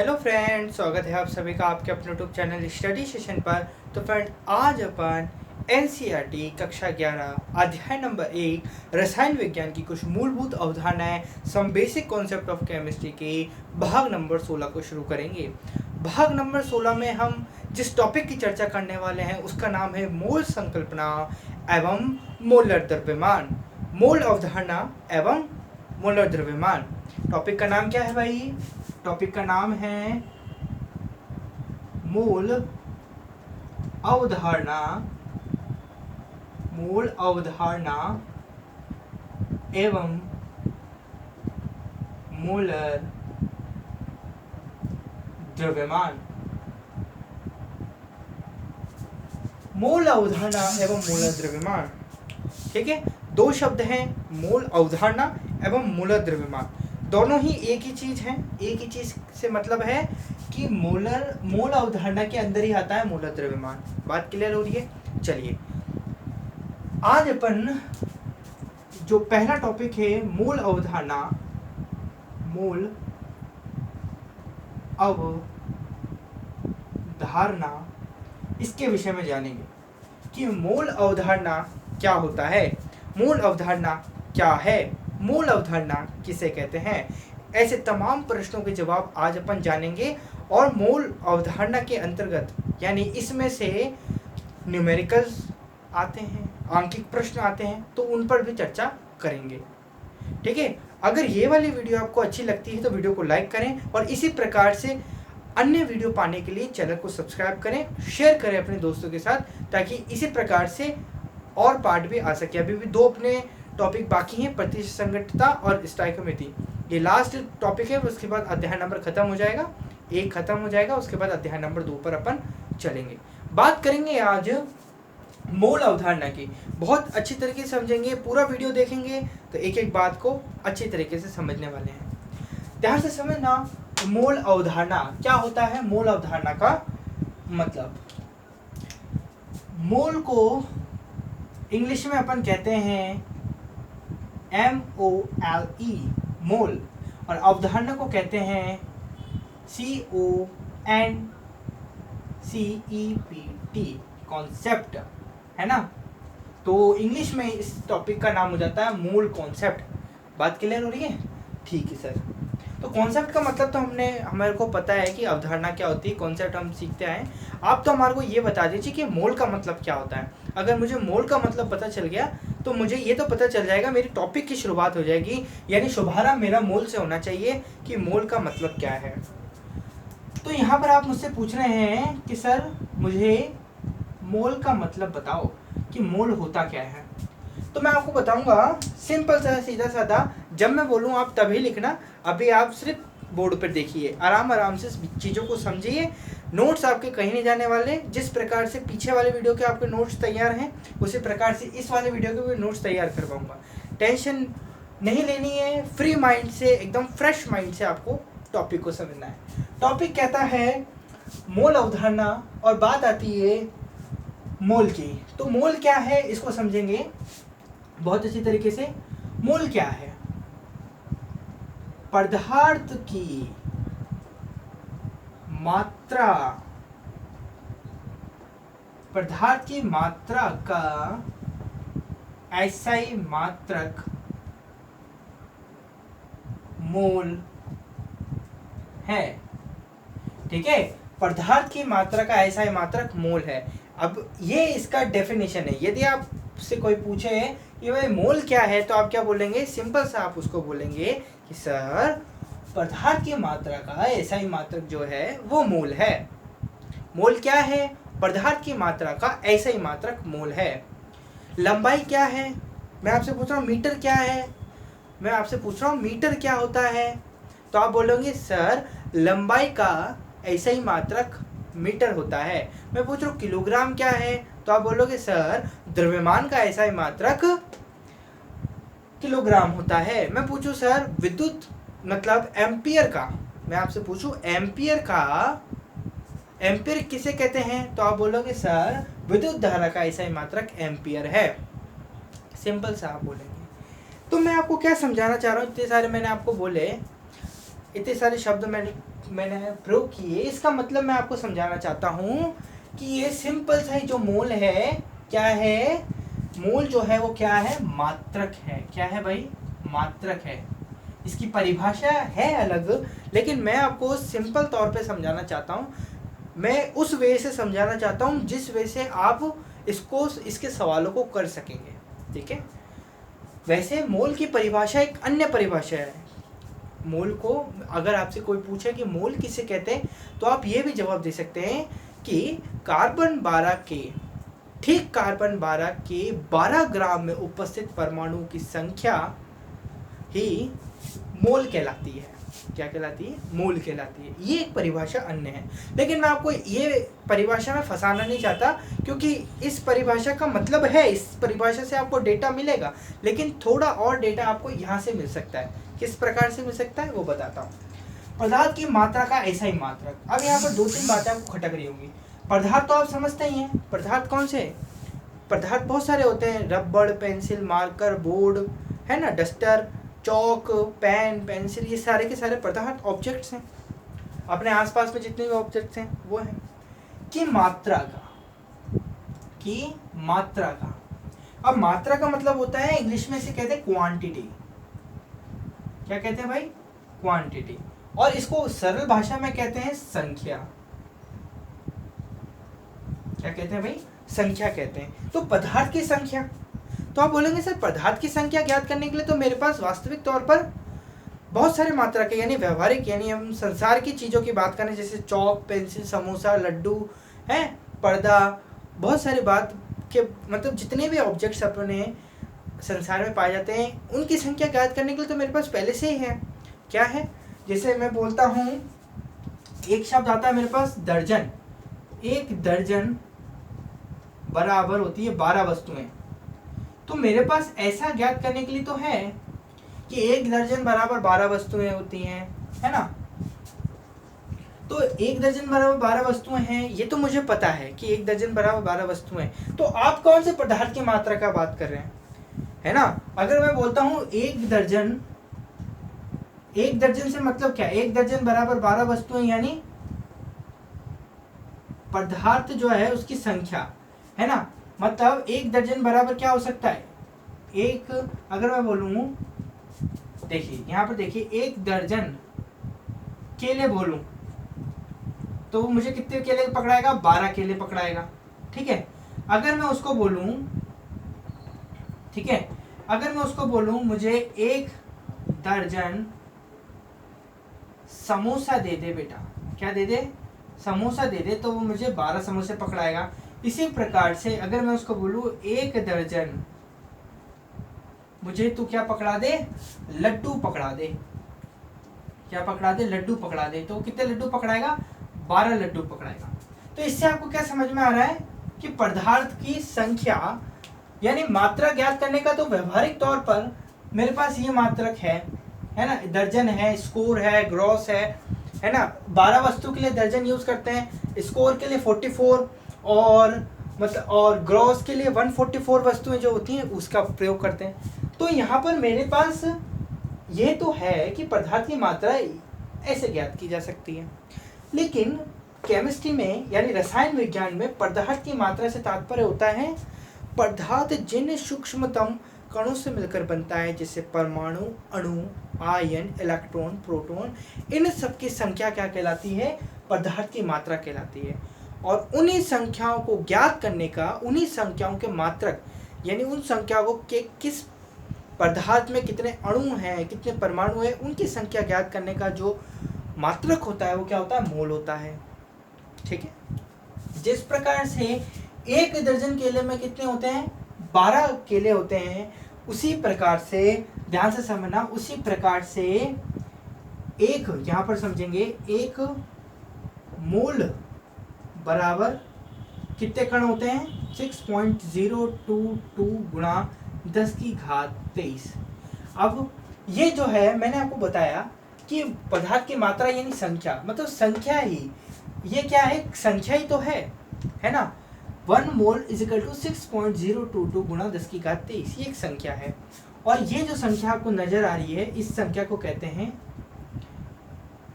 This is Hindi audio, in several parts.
हेलो फ्रेंड, स्वागत है आप सभी का आपके अपने यूट्यूब चैनल स्टडी सेशन पर। तो फ्रेंड, आज अपन एनसीईआरटी कक्षा 11 अध्याय नंबर 1 रसायन विज्ञान की कुछ मूलभूत अवधारणाएं, some basic concept of chemistry के भाग नंबर 16 को शुरू करेंगे। भाग नंबर 16 में हम जिस टॉपिक की चर्चा करने वाले हैं उसका नाम है मोल संकल्पना एवं मोलर द्रव्यमान। मोल अवधारणा एवं मोलर द्रव्यमान। टॉपिक का नाम क्या है भाई? टॉपिक का नाम है मूल अवधारणा एवं मोलर द्रव्यमान। मूल अवधारणा एवं मोलर द्रव्यमान, ठीक है। दो शब्द हैं, मूल अवधारणा एवं मोलर द्रव्यमान। दोनों ही एक ही चीज है। एक ही चीज से मतलब है कि मूल अवधारणा के अंदर ही आता है मोलर द्रव्यमान। बात क्लियर हो रही है? चलिए, आज अपन जो पहला टॉपिक है मूल अवधारणा इसके विषय में जानेंगे कि मूल अवधारणा क्या होता है, मूल अवधारणा क्या है, मूल अवधारणा किसे कहते हैं। ऐसे तमाम प्रश्नों के जवाब आज अपन जानेंगे। और मूल अवधारणा के अंतर्गत यानी इसमें से न्यूमेरिकल्स आते हैं, आंकिक प्रश्न आते हैं, तो उन पर भी चर्चा करेंगे, ठीक है। अगर ये वाली वीडियो आपको अच्छी लगती है तो वीडियो को लाइक करें और इसी प्रकार से अन्य वीडियो पाने के लिए चैनल को सब्सक्राइब करें, शेयर करें अपने दोस्तों के साथ, ताकि इसी प्रकार से और पार्ट भी आ सके। अभी भी दो अपने टॉपिक बाकी हैं, प्रतिशत संगतता और स्टोइकोमेट्री। ये लास्ट टॉपिक है, उसके बाद अध्याय नंबर खत्म हो जाएगा, 1 खत्म हो जाएगा, उसके बाद अध्याय नंबर 2 पर अपन चलेंगे। बात करेंगे आज मूल अवधारणा की। बहुत अच्छी तरीके से समझेंगे, पूरा वीडियो देखेंगे तो एक एक बात को अच्छी तरीके से समझने वाले हैं। ध्यान से समझना, मूल अवधारणा क्या होता है। मूल अवधारणा का मतलब, मूल को इंग्लिश में अपन कहते हैं MOLE, मूल, और अवधारणा को कहते हैं CONCEPT, कॉन्सेप्ट, है ना। तो इंग्लिश में इस टॉपिक का नाम हो जाता है मूल कॉन्सेप्ट। बात क्लियर हो रही है? ठीक है सर। तो कॉन्सेप्ट का मतलब तो हमारे को पता है कि अवधारणा क्या होती है, कॉन्सेप्ट हम सीखते हैं। आप तो हमारे को ये बता दीजिए कि मोल का मतलब क्या होता है। अगर मुझे मोल का मतलब पता चल गया तो मुझे ये तो पता चल जाएगा, मेरी टॉपिक की शुरुआत हो जाएगी। यानी शुभारंभ मेरा मोल से होना चाहिए कि मोल का मतलब क्या है। तो यहाँ पर आप मुझसे पूछ रहे हैं कि सर मुझे मोल का मतलब बताओ कि मोल होता क्या है। तो मैं आपको बताऊंगा, सिंपल सा, सीधा साधा। जब मैं बोलूँ आप तभी लिखना। अभी आप सिर्फ बोर्ड पर देखिए, आराम से चीज़ों को समझिए। नोट्स आपके कहीं नहीं जाने वाले। जिस प्रकार से पीछे वाले वीडियो के आपके नोट्स तैयार हैं, उसी प्रकार से इस वाले वीडियो के भी नोट्स तैयार करवाऊंगा। टेंशन नहीं लेनी है, फ्री माइंड से, एकदम फ्रेश माइंड से आपको टॉपिक को समझना है। टॉपिक कहता है मोल अवधारणा और बात आती है मोल की। तो मोल क्या है इसको समझेंगे बहुत अच्छी तरीके से। मोल क्या है? पदार्थ की मात्रा, पदार्थ की मात्रा का एसआई मात्रक मोल है, ठीक है। पदार्थ की मात्रा का एसआई मात्रक मोल है। अब ये इसका डेफिनेशन है। यदि आपसे कोई पूछे कि भाई मोल क्या है, तो आप क्या बोलेंगे? सिंपल सा आप उसको बोलेंगे कि सर पदार्थ की मात्रा का एसआई मात्रक जो है वो मोल है। मोल क्या है? पदार्थ की मात्रा का एसआई मात्रक मोल है। लंबाई क्या है? मैं आपसे पूछ रहा हूँ मीटर क्या है? मैं आपसे पूछ रहा हूँ मीटर क्या होता है? तो आप बोलोगे सर लंबाई का एसआई मात्रक मीटर होता है। मैं पूछ रहा हूँ किलोग्राम क्या है? तो आप बोलोगे सर द्रव्यमान का एसआई मात्रक किलोग्राम होता है। मैं पूछूं सर विद्युत मतलब एम्पियर का, मैं आपसे पूछूं एम्पियर किसे कहते हैं? तो आप बोलोगे सर विद्युत धारा का एसआई मात्रक एम्पियर है। सिंपल सा आप बोलेंगे। तो मैं आपको क्या समझाना चाह रहा हूँ, इतने सारे मैंने आपको बोले। इतने सारे शब्द मैंने प्रयोग किए, इसका मतलब मैं आपको समझाना चाहता हूँ कि ये सिंपल सा ही जो मोल है, क्या है, मोल जो है वो क्या है, मात्रक है। क्या है भाई, मात्रक है। इसकी परिभाषा है अलग, लेकिन मैं आपको सिंपल तौर पे समझाना चाहता हूँ। मैं उस वे से समझाना चाहता हूँ जिस वे से आप इसके सवालों को कर सकेंगे, ठीक है। वैसे मोल की परिभाषा एक अन्य परिभाषा है। मोल को अगर आपसे कोई पूछे कि मोल किसे कहते हैं, तो आप ये भी जवाब दे सकते हैं कि कार्बन 12 के, ठीक कार्बन 12 के 12 ग्राम में उपस्थित परमाणु की संख्या ही मोल कहलाती है। क्या कहलाती है, मोल कहलाती है। ये एक परिभाषा अन्य है, लेकिन मैं आपको ये परिभाषा में फंसाना नहीं चाहता, क्योंकि इस परिभाषा का मतलब है, इस परिभाषा से आपको डेटा मिलेगा, लेकिन थोड़ा और डेटा आपको यहाँ से मिल सकता है। किस प्रकार से मिल सकता है वो बताता हूँ। पदार्थ की मात्रा का ऐसा ही मात्रक। अब यहाँ पर 2-3 बातें आपको खटक रही होंगी। पदार्थ तो आप समझते ही हैं, पदार्थ कौन से, पदार्थ बहुत सारे होते हैं, रबड़, पेंसिल, मार्कर, बोर्ड, है ना, डस्टर, चौक, पेन, पेंसिल, ये सारे के सारे पदार्थ ऑब्जेक्ट्स हैं। अपने आसपास में जितने भी ऑब्जेक्ट्स हैं वो हैं। कि मात्रा का, अब मात्रा का मतलब होता है, इंग्लिश में इसे कहते हैं क्वांटिटी। क्या कहते हैं भाई, क्वांटिटी। और इसको सरल भाषा में कहते हैं संख्या। क्या कहते हैं भाई, संख्या कहते हैं। तो पदार्थ की संख्या, तो आप बोलेंगे सर पदार्थ की संख्या ज्ञात करने के लिए तो मेरे पास वास्तविक तौर पर बहुत सारे मात्रा के, यानी व्यवहारिक, यानी हम संसार की चीज़ों की बात करें, जैसे चौक, पेंसिल, समोसा, लड्डू, है, पर्दा, बहुत सारी बात के, मतलब जितने भी ऑब्जेक्ट्स अपने संसार में पाए जाते हैं, उनकी संख्या ज्ञात करने के लिए तो मेरे पास पहले से ही है। क्या है, जैसे मैं बोलता हूँ, एक शब्द आता है मेरे पास दर्जन। एक दर्जन बराबर होती है 12 वस्तुएं। तो मेरे पास ऐसा ज्ञात करने के लिए तो है कि एक दर्जन बराबर 12 वस्तुएं होती हैं, है ना। तो एक दर्जन बराबर 12 वस्तुएं हैं, ये तो मुझे पता है कि एक दर्जन बराबर 12 वस्तुएं। तो आप कौन से पदार्थ की मात्रा का बात कर रहे हैं, है ना। अगर मैं बोलता हूँ एक दर्जन से मतलब क्या, एक दर्जन बराबर 12 वस्तुएं, यानी पदार्थ जो है उसकी संख्या, है ना। मतलब एक दर्जन बराबर क्या हो सकता है, एक, अगर मैं बोलूं, देखिए यहाँ पर देखिए, एक दर्जन केले बोलूं तो मुझे कितने केले पकड़ाएगा, 12 केले पकड़ाएगा, ठीक है। अगर मैं उसको बोलूं, ठीक है, अगर मैं उसको बोलूं मुझे एक दर्जन समोसा दे दे बेटा, क्या दे दे, समोसा दे दे, तो वो मुझे 12 समोसे पकड़ाएगा। इसी प्रकार से अगर मैं उसको बोलूं एक दर्जन मुझे तो क्या पकड़ा दे, लड्डू पकड़ा दे, क्या पकड़ा दे, लड्डू पकड़ा दे, तो कितने लड्डू पकड़ाएगा, 12 लड्डू पकड़ाएगा। तो इससे आपको क्या समझ में आ रहा है कि पदार्थ की संख्या यानी मात्रा ज्ञात करने का तो व्यवहारिक तौर पर मेरे पास ये मात्रक है ना, दर्जन है, स्कोर है, ग्रॉस है ना। 12 वस्तु के लिए दर्जन यूज करते हैं, स्कोर के लिए 44 और मतलब और ग्रॉस के लिए 144 वस्तुएं जो होती हैं उसका प्रयोग करते हैं। तो यहाँ पर मेरे पास ये तो है कि पदार्थ की मात्रा ऐसे ज्ञात की जा सकती है, लेकिन केमिस्ट्री में यानी रसायन विज्ञान में पदार्थ की मात्रा से तात्पर्य होता है पदार्थ जिन सूक्ष्मतम कणों से मिलकर बनता है, जैसे परमाणु, अणु, आयन, इलेक्ट्रॉन, प्रोटॉन, इन सब की संख्या क्या कहलाती है, पदार्थ की मात्रा कहलाती है। और उन्हीं संख्याओं को ज्ञात करने का, उन्हीं संख्याओं के मात्रक यानी उन संख्याओं के किस पदार्थ में कितने अणु हैं, कितने परमाणु हैं, उनकी संख्या ज्ञात करने का जो मात्रक होता है वो क्या होता है, मोल होता है, ठीक है। जिस प्रकार से एक दर्जन केले में कितने होते हैं, 12 केले होते हैं, उसी प्रकार से ध्यान से समझना, उसी प्रकार से एक, यहां पर समझेंगे, एक मोल बराबर कितने कण होते हैं, 6.022 गुणा 10 की घात 23। अब ये जो है मैंने आपको बताया कि पदार्थ की मात्रा यानी संख्या, मतलब संख्या ही, ये क्या है, संख्या ही तो है ना। 1 मोल इज इक्वल टू 6.022 गुणा 10 की घात 23, ये एक संख्या है। और ये जो संख्या आपको नजर आ रही है, इस संख्या को कहते हैं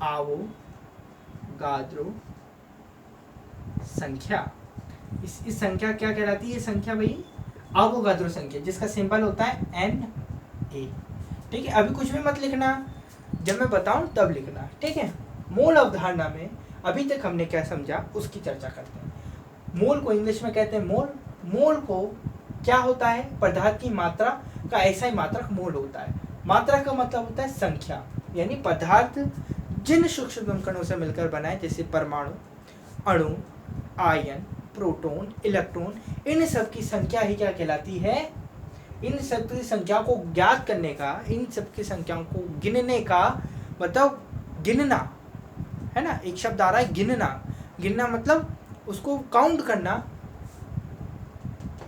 आवोगाद्रो संख्या। इस संख्या क्या कहलाती है? ये संख्या भाई आवोगाद्रो संख्या, जिसका सिंबल होता है Na। ठीक है, अभी कुछ भी मत लिखना, जब मैं बताऊं तब लिखना, ठीक है। मोल अवधारणा में अभी तक हमने क्या समझा उसकी चर्चा करते हैं। मोल को इंग्लिश में कहते हैं मोल। मोल को क्या होता है? पदार्थ की मात्रा का ऐसा ही मात्रक मोल होता है। मात्रा का मतलब होता है संख्या, यानी पदार्थ जिन सूक्ष्म कणों से मिलकर बना है, जैसे परमाणु, अणु, आयन, प्रोटॉन, इलेक्ट्रॉन, इन सब की संख्या ही क्या कहलाती है? इन सब की संख्या को ज्ञात करने का, इन सब की संख्याओं को गिनने का मतलब गिनना है ना। एक शब्द आ रहा है गिनना। गिनना मतलब उसको काउंट करना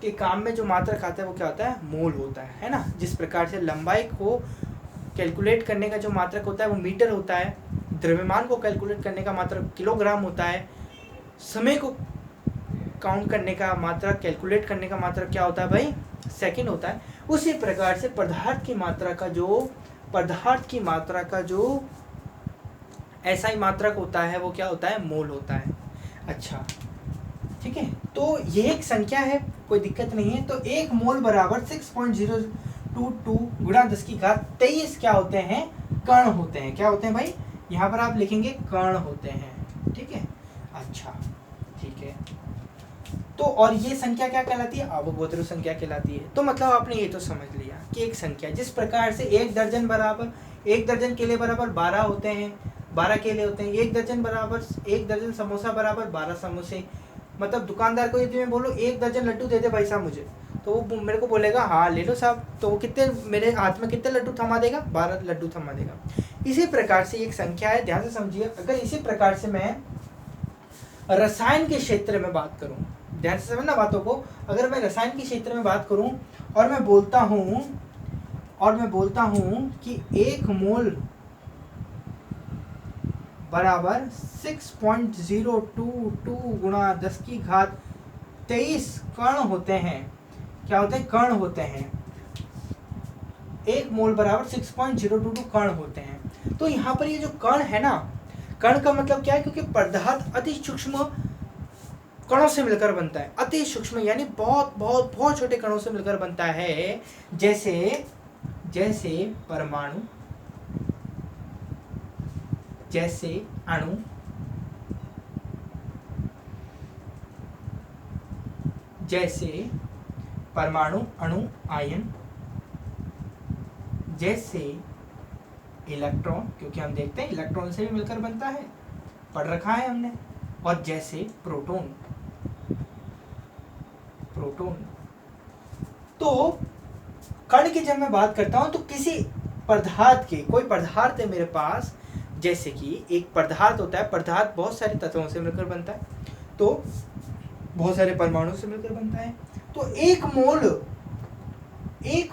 के काम में जो मात्रक आता है वो क्या होता है? मोल होता है ना। जिस प्रकार से लंबाई को कैलकुलेट करने का जो मात्रक होता है वो मीटर होता है, द्रव्यमान को कैलकुलेट करने का मात्रक किलोग्राम होता है, समय को काउंट करने का मात्रक, कैलकुलेट करने का मात्रक क्या होता है भाई? सेकंड होता है। उसी प्रकार से पदार्थ की मात्रा का जो ऐसा ही मात्रक होता है वो क्या होता है? मोल होता है। अच्छा, ठीक है, तो ये एक संख्या है, कोई दिक्कत नहीं है। तो एक मोल बराबर 6.022 गुणा 10 की घात 23 क्या होते हैं? कण होते हैं। क्या होते हैं भाई? यहाँ पर आप लिखेंगे कण होते हैं, ठीक है। अच्छा, ठीक है, तो और ये संख्या क्या कहलाती है? आवोगाद्रो संख्या कहलाती है। तो मतलब आपने ये तो समझ लिया कि एक संख्या, जिस प्रकार से एक दर्जन केले बराबर 12 होते हैं, 12 केले होते हैं। एक दर्जन समोसा बराबर 12 समोसे। मतलब दुकानदार को यदि मैं बोलूँ 1 दर्जन लड्डू दे दे भाई साहब मुझे, तो वो मेरे को बोलेगा हाँ ले लो साहब। तो वो कितने, मेरे हाथ में कितने लड्डू थमा देगा? 12 लड्डू थमा देगा। इसी प्रकार से एक संख्या है, ध्यान से समझिए। अगर इसी प्रकार से मैं रसायन के क्षेत्र में बात करूं, ध्यान से समझना बातों को, अगर मैं रसायन के क्षेत्र में बात करूं और मैं बोलता हूं कि एक मोल बराबर 6.022 गुणा 10 की घात 23 कण होते हैं। क्या होते हैं? कण होते हैं। एक मोल बराबर 6.022 कण होते हैं। तो यहाँ पर ये जो कण है ना, कण का मतलब क्या है? क्योंकि पदार्थ अति सूक्ष्म कणों से मिलकर बनता है। अति सूक्ष्म यानी बहुत बहुत बहुत छोटे कणों से मिलकर बनता है। जैसे परमाणु, जैसे अणु, अणु, आयन, जैसे इलेक्ट्रॉन, क्योंकि हम देखते हैं इलेक्ट्रॉन से भी मिलकर बनता है, पढ़ रखा है हमने, और जैसे प्रोटॉन। तो कण की जब मैं बात करता हूं तो किसी पदार्थ के, कोई पदार्थ है मेरे पास, जैसे कि एक पदार्थ होता है, पदार्थ बहुत सारे तत्वों से मिलकर बनता है, तो बहुत सारे परमाणु से मिलकर बनता है। तो एक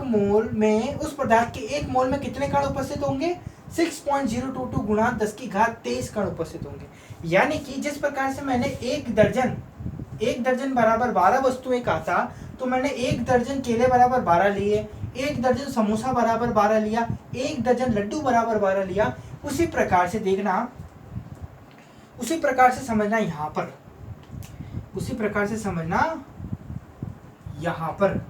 मोल में, उस पदार्थ के एक मोल में कितने कण उपस्थित होंगे? 6.022 गुणा 10 की घात 23 कण उपस्थित होंगे। यानी कि जिस प्रकार से मैंने एक दर्जन बराबर 12 वस्तुएं कहा था, तो मैंने एक दर्जन केले बराबर 12 लिए, एक दर्जन समोसा बराबर 12 लिया, एक दर्जन लड्डू बराबर 12 लिया। उसी प्रकार से देखना, उसी प्रकार से समझना यहाँ पर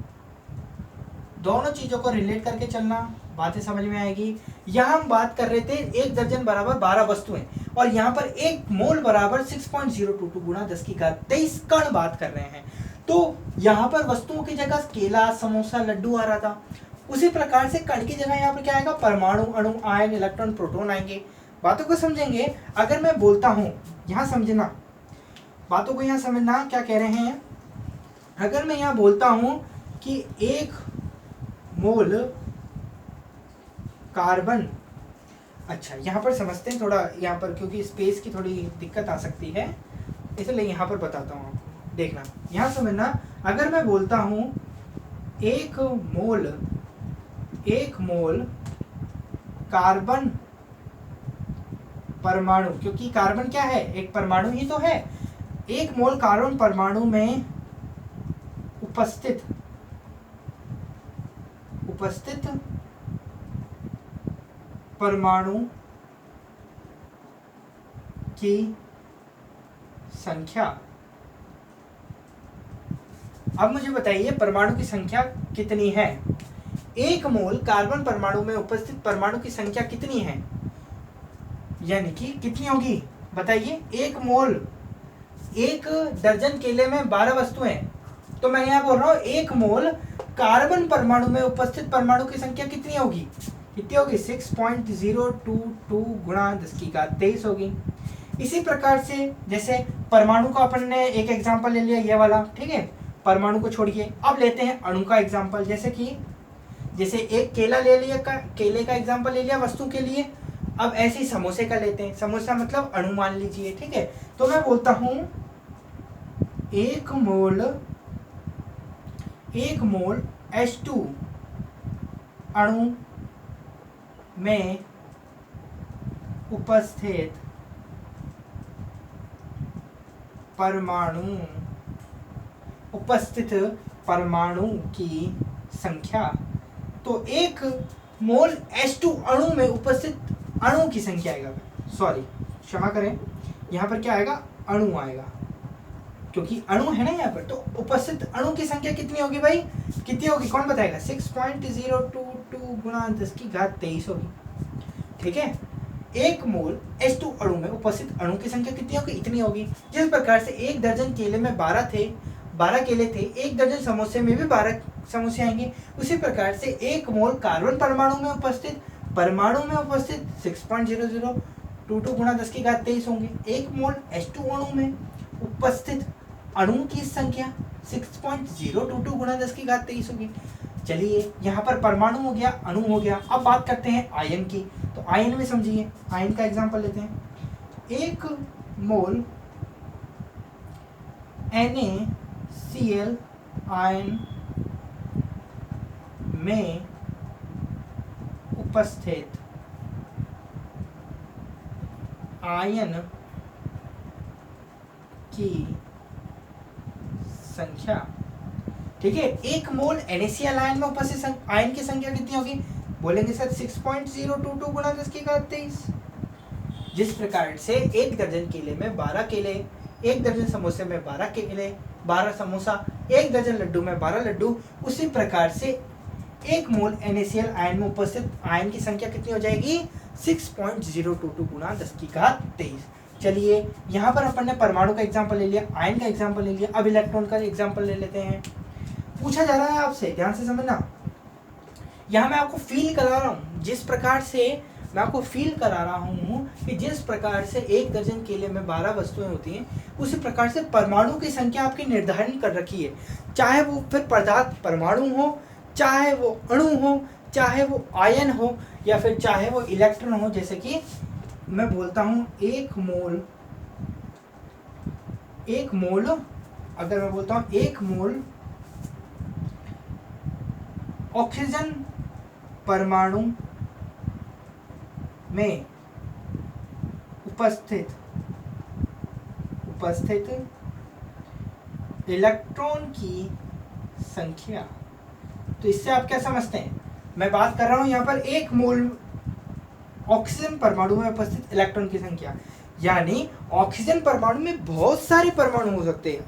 दोनों चीजों को रिलेट करके चलना, बातें समझ में आएगी। यहाँ हम बात कर रहे थे एक दर्जन बराबर 12 वस्तुएं, और यहाँ पर एक मोल बराबर 6.022 गुणा 10 की घात 23 कण बात कर रहे हैं। तो यहाँ पर वस्तुओं की जगह केला, समोसा, लड्डू आ रहा था। उसी प्रकार से कण की जगह यहाँ पर क्या आएगा? परमाणु, अणु, आयन, इलेक्ट्रॉन, प्रोटॉन आएंगे। बातों को समझेंगे। अगर मैं बोलता हूँ, यहाँ समझना, बातों को यहाँ समझना क्या कह रहे हैं। अगर मैं यहाँ बोलता हूँ कि एक मोल कार्बन, अच्छा यहाँ पर समझते हैं थोड़ा, यहाँ पर क्योंकि स्पेस की थोड़ी दिक्कत आ सकती है, इसलिए यहाँ पर बताता हूँ आपको। देखना, यहाँ समझना। अगर मैं बोलता हूँ एक मोल कार्बन परमाणु, क्योंकि कार्बन क्या है? एक परमाणु ही तो है। एक मोल कार्बन परमाणु में उपस्थित परमाणु की संख्या। अब मुझे बताइए परमाणु की संख्या कितनी है। एक मोल कार्बन परमाणु में उपस्थित परमाणु की संख्या कितनी है, यानी कि कितनी होगी बताइए। एक मोल, एक दर्जन केले में 12 वस्तुएं, तो मैं यहाँ बोल रहा हूँ एक मोल कार्बन परमाणु में उपस्थित परमाणु की संख्या कितनी होगी, कितनी होगी 6.022 गुणा 10⁻23 होगी। इसी प्रकार से जैसे परमाणु का अपन ने एक एग्जांपल ले लिया ये वाला, ठीक है, परमाणु को छोड़िए। अब लेते हैं अणु का एग्जांपल, जैसे एक केला ले लिया, केले का एग्जांपल ले लिया वस्तु के लिए। अब ऐसे ही समोसे का लेते हैं, समोसा मतलब अणु मान लीजिए, ठीक है। तो मैं बोलता हूं एक मोल H2 अणु में उपस्थित परमाणु की संख्या। तो एक मोल H2 अणु में उपस्थित अणु की संख्या आएगा, सॉरी क्षमा करें, यहाँ पर क्या आएगा, अणु आएगा, क्योंकि अणु है ना यहाँ पर। तो उपस्थित अणु की संख्या कितनी होगी भाई, कितनी होगी कौन बताएगा, 6.022 गुणा 10⁻23 होगी, ठीक है। एक मोल H2 अणु में उपस्थित अणु की संख्या कितनी होगी, इतनी होगी। जिस प्रकार से एक दर्जन केले में 12 केले थे, एक दर्जन समोसे में भी 12 समोसे आएंगे। उसी प्रकार से एक मोल कार्बन परमाणु में उपस्थित 6.0022 गुणा 10⁻23 होंगे। एक मोल H2 अणु में उपस्थित अणु की संख्या 6.022 गुणा 10⁻23 होगी। चलिए यहाँ पर परमाणु हो गया, अणु हो गया। अब बात करते हैं आयन की। तो आयन में समझिए, आयन का एग्जांपल लेते हैं। एक मोल NaCl आयन में उपस्थित आयन की संख्या, ठीक है। एक मोल NaCl आयन में उपस्थित आयन की संख्या कितनी होगी, बोलेंगे सर 6.022 गुणा 10⁻23। जिस प्रकार से एक दर्जन केले में 12 केले, एक दर्जन समोसे में 12 केले 12 समोसा, एक दर्जन लड्डू में 12 लड्डू, उसी प्रकार से एक मोल NaCl आयन में उपस्थित आयन की संख्या कितनी हो जाएगी, 6.022 गुणा 10⁻23। चलिए यहाँ पर अपन ने परमाणु का एग्जांपल ले लिया, आयन का एग्जांपल ले लिया। अब इलेक्ट्रॉन का एग्जांपल ले लेते हैं। पूछा जा रहा है आपसे, ध्यान से समझना। यहाँ मैं आपको फील करा रहा हूँ, जिस प्रकार से मैं आपको फील करा रहा हूँ कि जिस प्रकार से एक दर्जन केले में 12 वस्तुएं होती हैं, उसी प्रकार से परमाणु की संख्या आपकी निर्धारण कर रखी है। चाहे वो फिर पदार्थ परमाणु हो, चाहे वो अणु हो, चाहे वो आयन हो, या फिर चाहे वो इलेक्ट्रॉन हो। जैसे कि मैं बोलता हूँ एक मोल अगर मैं बोलता हूँ एक मोल ऑक्सीजन परमाणु में उपस्थित इलेक्ट्रॉन की संख्या। तो इससे आप क्या समझते हैं, मैं बात कर रहा हूं यहाँ पर एक मोल ऑक्सीजन परमाणु में उपस्थित इलेक्ट्रॉन की संख्या, यानी ऑक्सीजन परमाणु में बहुत सारे परमाणु हो सकते हैं,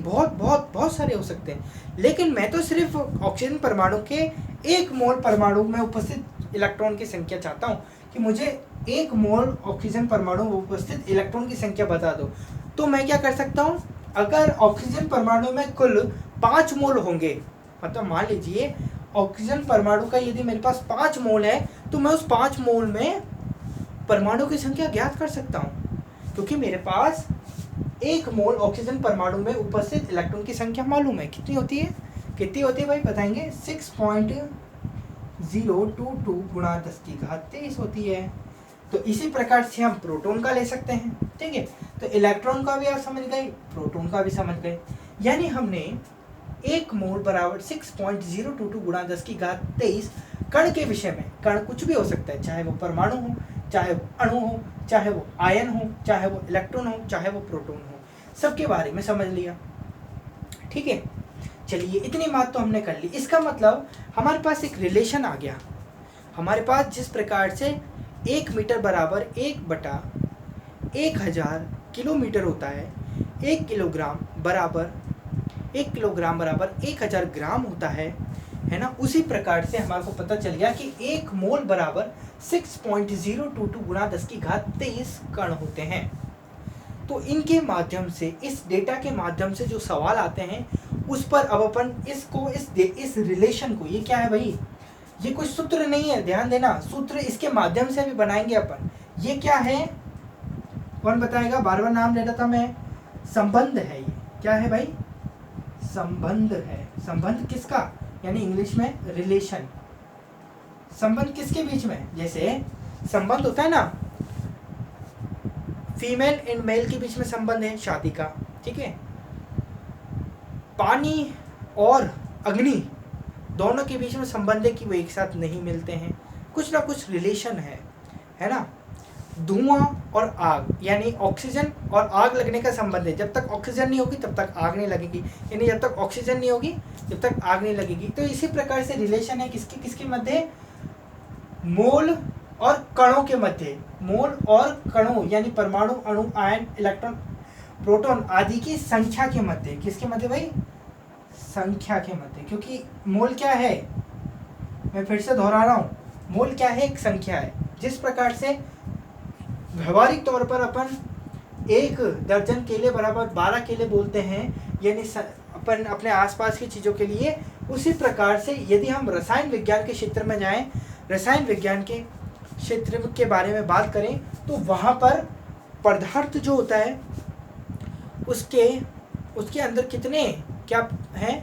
बहुत सारे हो सकते हैं, लेकिन मैं तो सिर्फ ऑक्सीजन परमाणु के एक मोल परमाणु में उपस्थित इलेक्ट्रॉन की संख्या चाहता हूं कि मुझे एक मोल ऑक्सीजन परमाणु में उपस्थित इलेक्ट्रॉन की संख्या बता दो। तो मैं क्या कर सकता हूं, अगर ऑक्सीजन परमाणु में कुल 5 मोल होंगे, मतलब मान लीजिए ऑक्सीजन परमाणु का यदि मेरे पास 5 मोल है, तो मैं उस 5 मोल में परमाणु की संख्या ज्ञात कर सकता हूं, क्योंकि मेरे पास एक मोल ऑक्सीजन परमाणु में उपस्थित इलेक्ट्रॉन की संख्या मालूम है। कितनी होती है भाई, बताएंगे 6.022 गुणा 10⁻23 होती है। तो इसी प्रकार से हम प्रोटॉन का ले सकते हैं, ठीक है। तो इलेक्ट्रॉन का भी आप समझ गए, प्रोटॉन का भी समझ गए, यानी हमने एक मोल बराबर 6.022 गुणा 10⁻23 कण के विषय में, कण कुछ भी हो सकता है, चाहे वो परमाणु हो, चाहे वो अणु हो, चाहे वो आयन हो, चाहे वो इलेक्ट्रॉन हो, चाहे वो प्रोटॉन हो, सबके बारे में समझ लिया, ठीक है। चलिए इतनी बात तो हमने कर ली। इसका मतलब हमारे पास एक रिलेशन आ गया। हमारे पास जिस प्रकार से 1 मीटर बराबर 1/, 1000 किलोमीटर होता है, 1 किलोग्राम बराबर 1000 ग्राम होता है ना। उसी प्रकार से हमारे को पता चल गया कि 1 मोल बराबर 6.022 गुणा 10⁻23 कण होते हैं। तो इनके माध्यम से, इस डेटा के माध्यम से जो सवाल आते हैं उस पर अब अपन इसको इस रिलेशन को, ये क्या है भाई, ये कोई सूत्र नहीं है, ध्यान देना, सूत्र इसके माध्यम से भी बनाएंगे अपन। ये क्या है, कौन बताएगा, बार बार नाम ले रहा था मैं, संबंध है। ये क्या है भाई, संबंध है। संबंध किसका, यानी इंग्लिश में रिलेशन। संबंध किसके बीच में, जैसे संबंध होता है ना, फीमेल एंड मेल के बीच में संबंध है शादी का, ठीक है। पानी और अग्नि दोनों के बीच में संबंध है कि वो एक साथ नहीं मिलते हैं, कुछ ना कुछ रिलेशन है ना। धुआं और आग, यानी ऑक्सीजन और आग लगने का संबंध है। जब तक ऑक्सीजन नहीं होगी तब तक आग नहीं लगेगी, यानी जब तक ऑक्सीजन नहीं होगी जब तक आग नहीं लगेगी। तो इसी प्रकार से रिलेशन है किसके किसके मध्य, मोल और कणों के मध्य। मोल और कणों यानी परमाणु, अणु, आयन, इलेक्ट्रॉन, प्रोटॉन आदि की संख्या के मध्य। किसके मध्य भाई, संख्या के मध्य। क्योंकि मोल क्या है, मैं फिर से दोहरा रहा हूँ, मोल क्या है, एक संख्या है। जिस प्रकार से व्यवहारिक तौर पर अपन 1 दर्जन केले बराबर 12 केले बोलते हैं, यानी अपन अपने आसपास की चीज़ों के लिए, उसी प्रकार से यदि हम रसायन विज्ञान के क्षेत्र में जाएं, रसायन विज्ञान के क्षेत्र के बारे में बात करें, तो वहाँ पर पदार्थ जो होता है उसके अंदर कितने क्या हैं,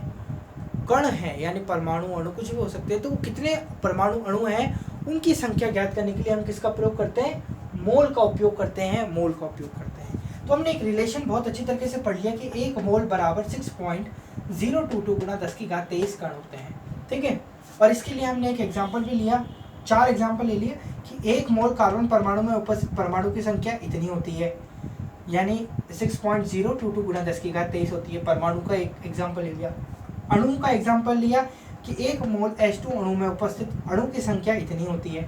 कण हैं, यानी परमाणु, अणु, कुछ भी हो सकते हैं। तो कितने परमाणु, अणु हैं, उनकी संख्या ज्ञात करने के लिए हम किसका प्रयोग करते हैं, मोल का उपयोग करते हैं, मोल का उपयोग करते हैं। तो हमने एक रिलेशन बहुत अच्छी तरीके से पढ़ लिया कि 1 मोल बराबर 6.022 गुणा 10⁻23 कण होते हैं, ठीक है। और इसके लिए हमने एक एग्जाम्पल भी लिया, 4 एग्जाम्पल ले लिए कि 1 मोल कार्बन परमाणु में उपस्थित परमाणु की संख्या इतनी होती है, यानी 6.022 गुणा 10⁻23 होती है। परमाणु का एक एग्जाम्पल ले लिया। अणु का एग्जाम्पल लिया कि 1 मोल H2 अणु में उपस्थित अणु की संख्या इतनी होती है,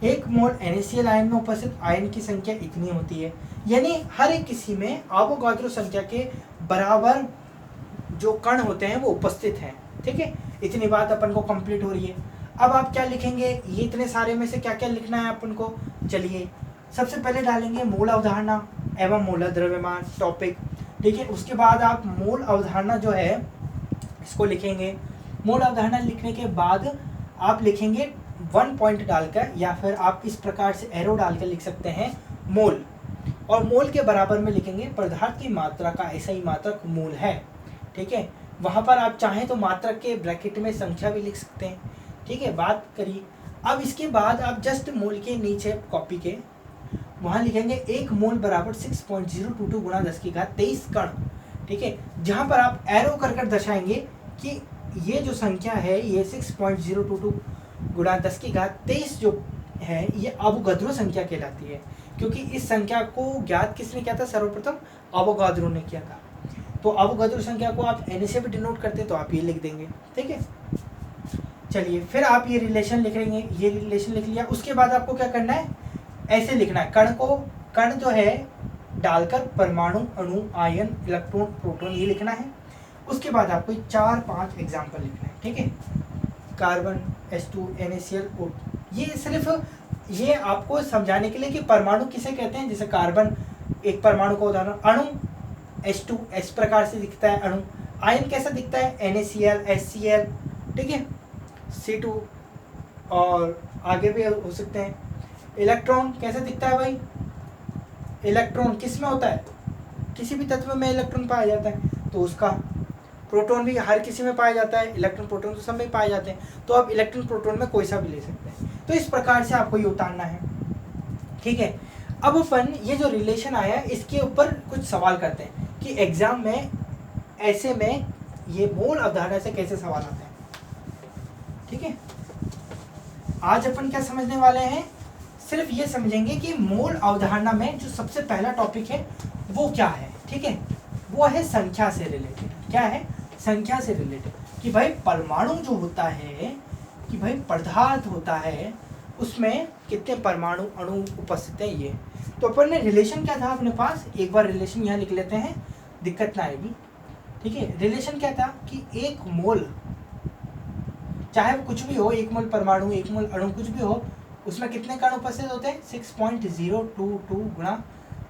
1 मोल NaCl आयन में उपस्थित आयन की संख्या इतनी होती है। यानी हर एक किसी में आवोगाद्रो संख्या के बराबर जो कण होते हैं वो उपस्थित हैं, ठीक है। इतनी बात अपन को कंप्लीट हो रही है। अब आप क्या लिखेंगे, ये इतने सारे में से क्या क्या लिखना है अपन को, चलिए सबसे पहले डालेंगे मोल अवधारणा एवं मोलर द्रव्यमान टॉपिक, ठीक है। उसके बाद आप मोल अवधारणा जो है इसको लिखेंगे। मोल अवधारणा लिखने के बाद आप लिखेंगे 1 पॉइंट डालकर, या फिर आप इस प्रकार से एरो डालकर लिख सकते हैं मोल, और मोल के बराबर में लिखेंगे पदार्थ की मात्रा का SI मात्रक मोल है, ठीक है। वहाँ पर आप चाहें तो मात्रक के ब्रैकेट में संख्या भी लिख सकते हैं, ठीक है, बात करिए। अब इसके बाद आप जस्ट मोल के नीचे कॉपी के वहाँ लिखेंगे 1 मोल बराबर 6.022 गुणा 10⁻23 कण, ठीक है। जहाँ पर आप एरो कर कर दर्शाएंगे कि ये जो संख्या है ये 6.022 गुणा 10⁻23 जो है ये अवोगाद्रो संख्या कहलाती है, क्योंकि इस संख्या को ज्ञात किसने किया था, सर्वप्रथम अवोगाद्रो ने किया था। तो अवोगाद्रो संख्या को आप Na से भी डिनोट करते हैं, तो आप ये लिख देंगे, ठीक है। चलिए फिर आप ये रिलेशन लिख लेंगे, ये रिलेशन लिख लिया। उसके बाद आपको क्या करना है, ऐसे लिखना है, कण जो है डालकर परमाणु, अणु, आयन, इलेक्ट्रॉन, प्रोटॉन ये लिखना है। उसके बाद आपको 4-5 एग्जाम्पल लिखना है, ठीक है। कार्बन, H2, NaCl, ये सिर्फ ये आपको समझाने के लिए कि परमाणु किसे कहते हैं। जैसे कार्बन एक परमाणु का उदाहरण, अणु H2 इस प्रकार से दिखता है अणु, आयन कैसा दिखता है NaCl, HCl, ठीक है, C2, और आगे भी हो सकते हैं। इलेक्ट्रॉन कैसे दिखता है भाई, इलेक्ट्रॉन किस में होता है, किसी भी तत्व में इलेक्ट्रॉन पाया जाता है, तो उसका। प्रोटॉन भी हर किसी में पाया जाता है, इलेक्ट्रॉन प्रोटॉन तो सब में पाए जाते हैं, तो आप इलेक्ट्रॉन प्रोटॉन में कोई सा भी ले सकते हैं। तो इस प्रकार से आपको ये उतारना है, ठीक है। अब अपन ये जो रिलेशन आया इसके ऊपर कुछ सवाल करते हैं कि एग्जाम में ऐसे में ये मोल अवधारणा से कैसे सवाल आते हैं, ठीक है। आज अपन क्या समझने वाले हैं, सिर्फ ये समझेंगे कि मोल अवधारणा में जो सबसे पहला टॉपिक है वो क्या है, ठीक है, वो है संख्या से रिलेटेड। क्या है, संख्या से रिलेटेड, कि भाई परमाणु जो होता है, कि भाई पदार्थ होता है उसमें कितने परमाणु, अणु उपस्थित हैं ये। तो अपन ने रिलेशन क्या था अपने पास, एक बार रिलेशन यहाँ लिख लेते हैं, दिक्कत ना आएगी। ठीक है, रिलेशन क्या था कि एक मोल, चाहे वो कुछ भी हो, एक मोल परमाणु, एक मोल अणु, कुछ भी हो, उसमें कितने कण उपस्थित होते हैं, 6.022 गुणा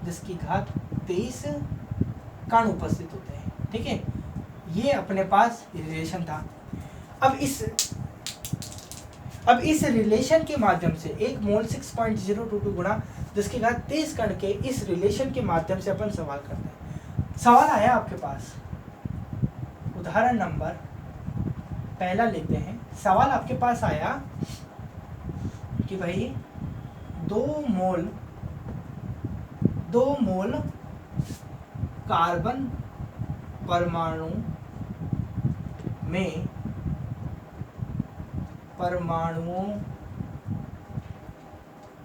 10⁻23 कण उपस्थित होते हैं। ठीक है, ये अपने पास रिलेशन था। अब इस रिलेशन के माध्यम से एक मोल 6.022 गुणा 10⁻23 कण के इस रिलेशन के माध्यम से अपन सवाल करते हैं। सवाल आया आपके पास, उदाहरण नंबर पहला लेते हैं। सवाल आपके पास आया कि भाई दो मोल कार्बन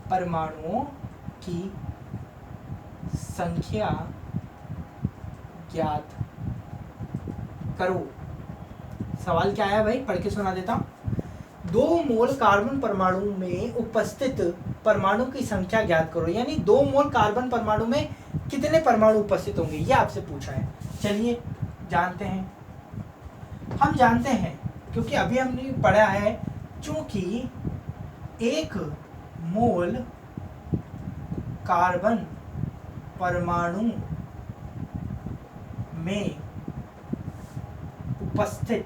परमाणुओं की संख्या ज्ञात करो। सवाल क्या आया भाई, पढ़ के सुना देता हूं। 2 मोल कार्बन परमाणु में उपस्थित परमाणु की संख्या ज्ञात करो, यानी 2 मोल कार्बन परमाणु में कितने परमाणु उपस्थित होंगे, ये आपसे पूछा है। चलिए जानते हैं, हम जानते हैं क्योंकि अभी हमने पढ़ा है, चूंकि 1 मोल कार्बन परमाणु में उपस्थित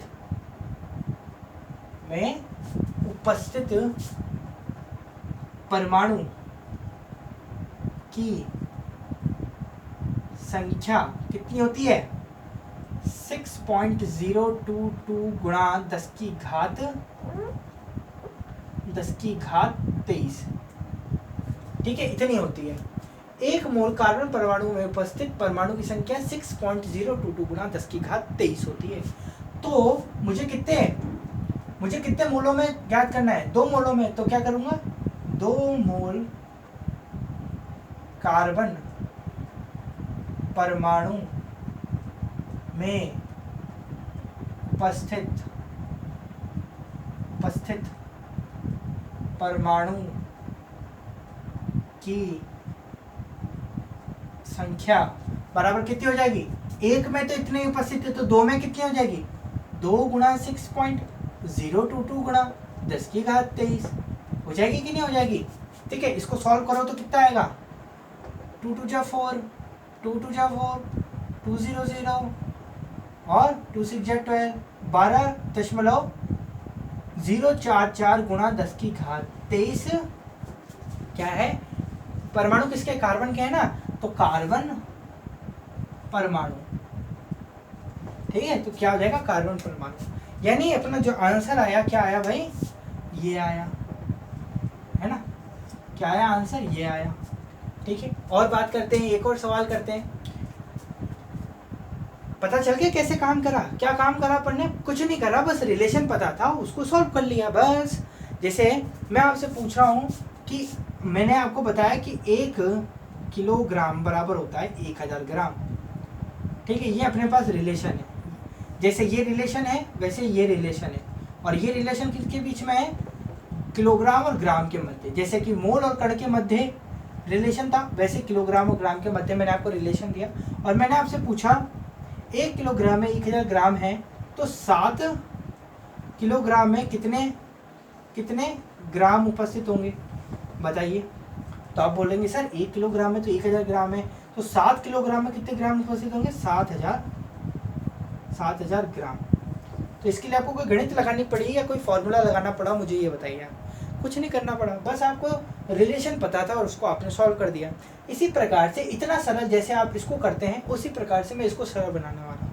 परमाणु की संख्या कितनी होती है, 6.022 गुणा 10⁻23। ठीक है, इतनी होती है। 1 मोल कार्बन परमाणु में उपस्थित परमाणु की संख्या 6.022 गुणा 10⁻23 होती है। तो मुझे कितने मोलों में ज्ञात करना है, 2 मोलों में। तो क्या करूंगा, 2 मोल कार्बन परमाणु में उपस्थित परमाणु की संख्या बराबर कितनी हो जाएगी, 1 में तो इतने उपस्थित है, तो 2 में कितनी हो जाएगी, 2 गुणा 6.022 गुणा 10⁻23 हो जाएगी कि नहीं हो जाएगी। ठीक है, इसको सॉल्व करो तो कितना आएगा, 2 2 जा 4, 2 2 जा 4, 2 0 0 और 2 6 जा 12, 12.044 गुणा 10⁻23 क्या है, परमाणु किसके, कार्बन के है ना, तो कार्बन परमाणु। ठीक है, तो क्या हो जाएगा, कार्बन परमाणु। यानी अपना जो आंसर आया, क्या आया भाई, ये आया है ना, क्या आया आंसर, ये आया। ठीक है, और बात करते हैं, एक और सवाल करते हैं। पता चल गया कैसे काम करा, क्या काम करा अपन ने, कुछ नहीं करा, बस रिलेशन पता था, उसको सॉल्व कर लिया बस। जैसे मैं आपसे पूछ रहा हूँ कि मैंने आपको बताया कि 1 किलोग्राम बराबर होता है 1000 ग्राम। ठीक है, ये अपने पास रिलेशन है, जैसे ये रिलेशन है वैसे ये रिलेशन है, और ये रिलेशन किसके बीच में है, किलोग्राम और ग्राम के मध्य। जैसे कि मोल और कण के मध्य रिलेशन था, वैसे किलोग्राम और ग्राम के मध्य मैंने आपको रिलेशन दिया। और मैंने आपसे पूछा 1 किलोग्राम में 1000 ग्राम है, तो 7 किलोग्राम में कितने ग्राम उपस्थित होंगे, बताइए। तो आप बोलेंगे सर 1 किलोग्राम में तो 1000 ग्राम है, तो 7 किलोग्राम में कितने ग्राम उपस्थित होंगे, 7000 ग्राम। तो इसके लिए आपको कोई गणित लगानी पड़ी या कोई फॉर्मूला लगाना पड़ा, मुझे ये बताइए। कुछ नहीं करना पड़ा, बस आपको रिलेशन पता था और उसको आपने सॉल्व कर दिया। इसी प्रकार से इतना सरल जैसे आप इसको करते हैं, उसी प्रकार से मैं इसको सरल बनाने वाला हूँ।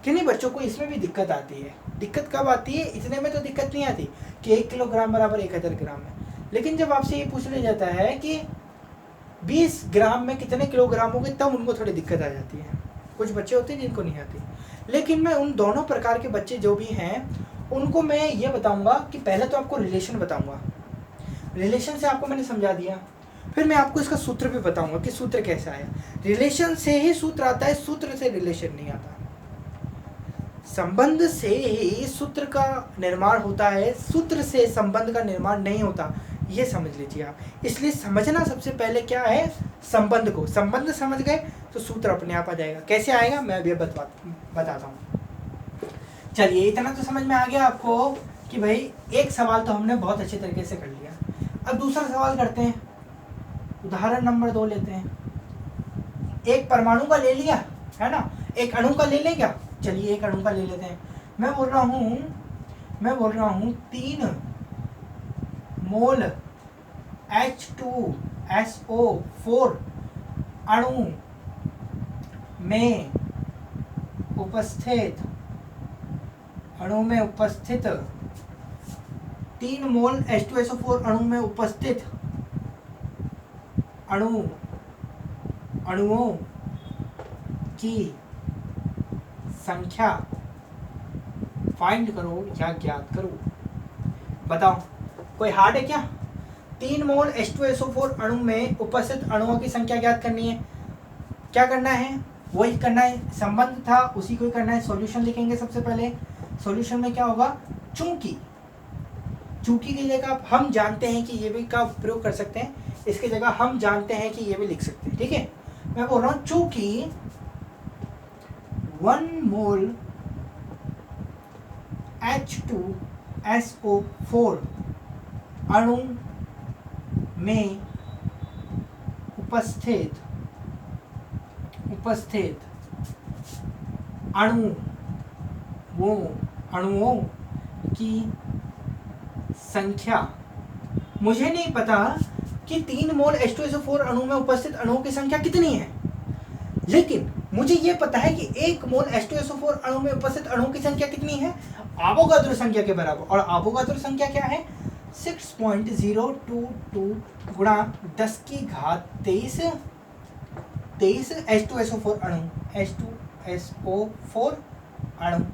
किन्हीं बच्चों को इसमें भी दिक्कत आती है। दिक्कत कब आती है, इतने में तो दिक्कत नहीं आती कि 1 किलोग्राम बराबर 1000 ग्राम है, लेकिन जब आपसे ये पूछ लिया जाता है कि 20 ग्राम में कितने किलोग्राम होंगे, तब उनको थोड़ी दिक्कत आ जाती है। कुछ बच्चे होते हैं जिनको नहीं आती, लेकिन मैं उन दोनों प्रकार के बच्चे जो भी हैं उनको मैं ये बताऊंगा कि पहले तो आपको रिलेशन बताऊंगा, रिलेशन से आपको मैंने समझा दिया, फिर मैं आपको इसका सूत्र भी बताऊंगा कि सूत्र कैसे आया। रिलेशन से ही सूत्र आता है, सूत्र से रिलेशन नहीं आता। संबंध से ही सूत्र का निर्माण होता है, सूत्र से संबंध का निर्माण नहीं होता। ये समझ लीजिए आप। इसलिए समझना सबसे पहले क्या है, संबंध को। संबंध समझ गए तो सूत्र अपने आप आ जाएगा। कैसे आएगा मैं अभी बताता हूँ। चलिए इतना तो समझ में आ गया आपको कि भाई एक सवाल तो हमने बहुत अच्छे तरीके से कर लिया। अब दूसरा सवाल करते हैं। उदाहरण नंबर 2 लेते हैं। एक परमाणु का ले लिया है ना, एक अणु का ले लें क्या? चलिए एक अणु का ले लेते हैं। मैं बोल रहा हूँ 3 मोल H2SO4 अणु में उपस्थित 3 मोल H2SO4 अणु में उपस्थित अणुओं की संख्या फाइंड करो या ज्ञात करो। बताओ कोई हार्ड है क्या? 3 मोल H2SO4 अणु में उपस्थित अणुओं की संख्या ज्ञात करनी है। क्या करना है? वही करना है, संबंध था उसी को ही करना है। सॉल्यूशन लिखेंगे सबसे पहले। सॉल्यूशन में क्या होगा, चूंकि की जगह हम जानते हैं कि ये भी का प्रयोग कर सकते हैं, इसकी जगह हम जानते हैं कि ये भी लिख सकते हैं। ठीक है, मैं बोल रहा हूं चूंकि 1 मोल H2SO4 अणु में उपस्थित अणुओं की संख्या, मुझे नहीं पता कि 3 मोल H2SO4 अणु में उपस्थित अणुओं की संख्या कितनी है, लेकिन मुझे ये पता है कि 1 मोल H2SO4 अणु में उपस्थित अणुओं की संख्या कितनी है, आवोगाद्रो संख्या के बराबर। और आवोगाद्रो संख्या क्या है, 6.022 गुणा 10 की घात 23 H2SO4 अणु।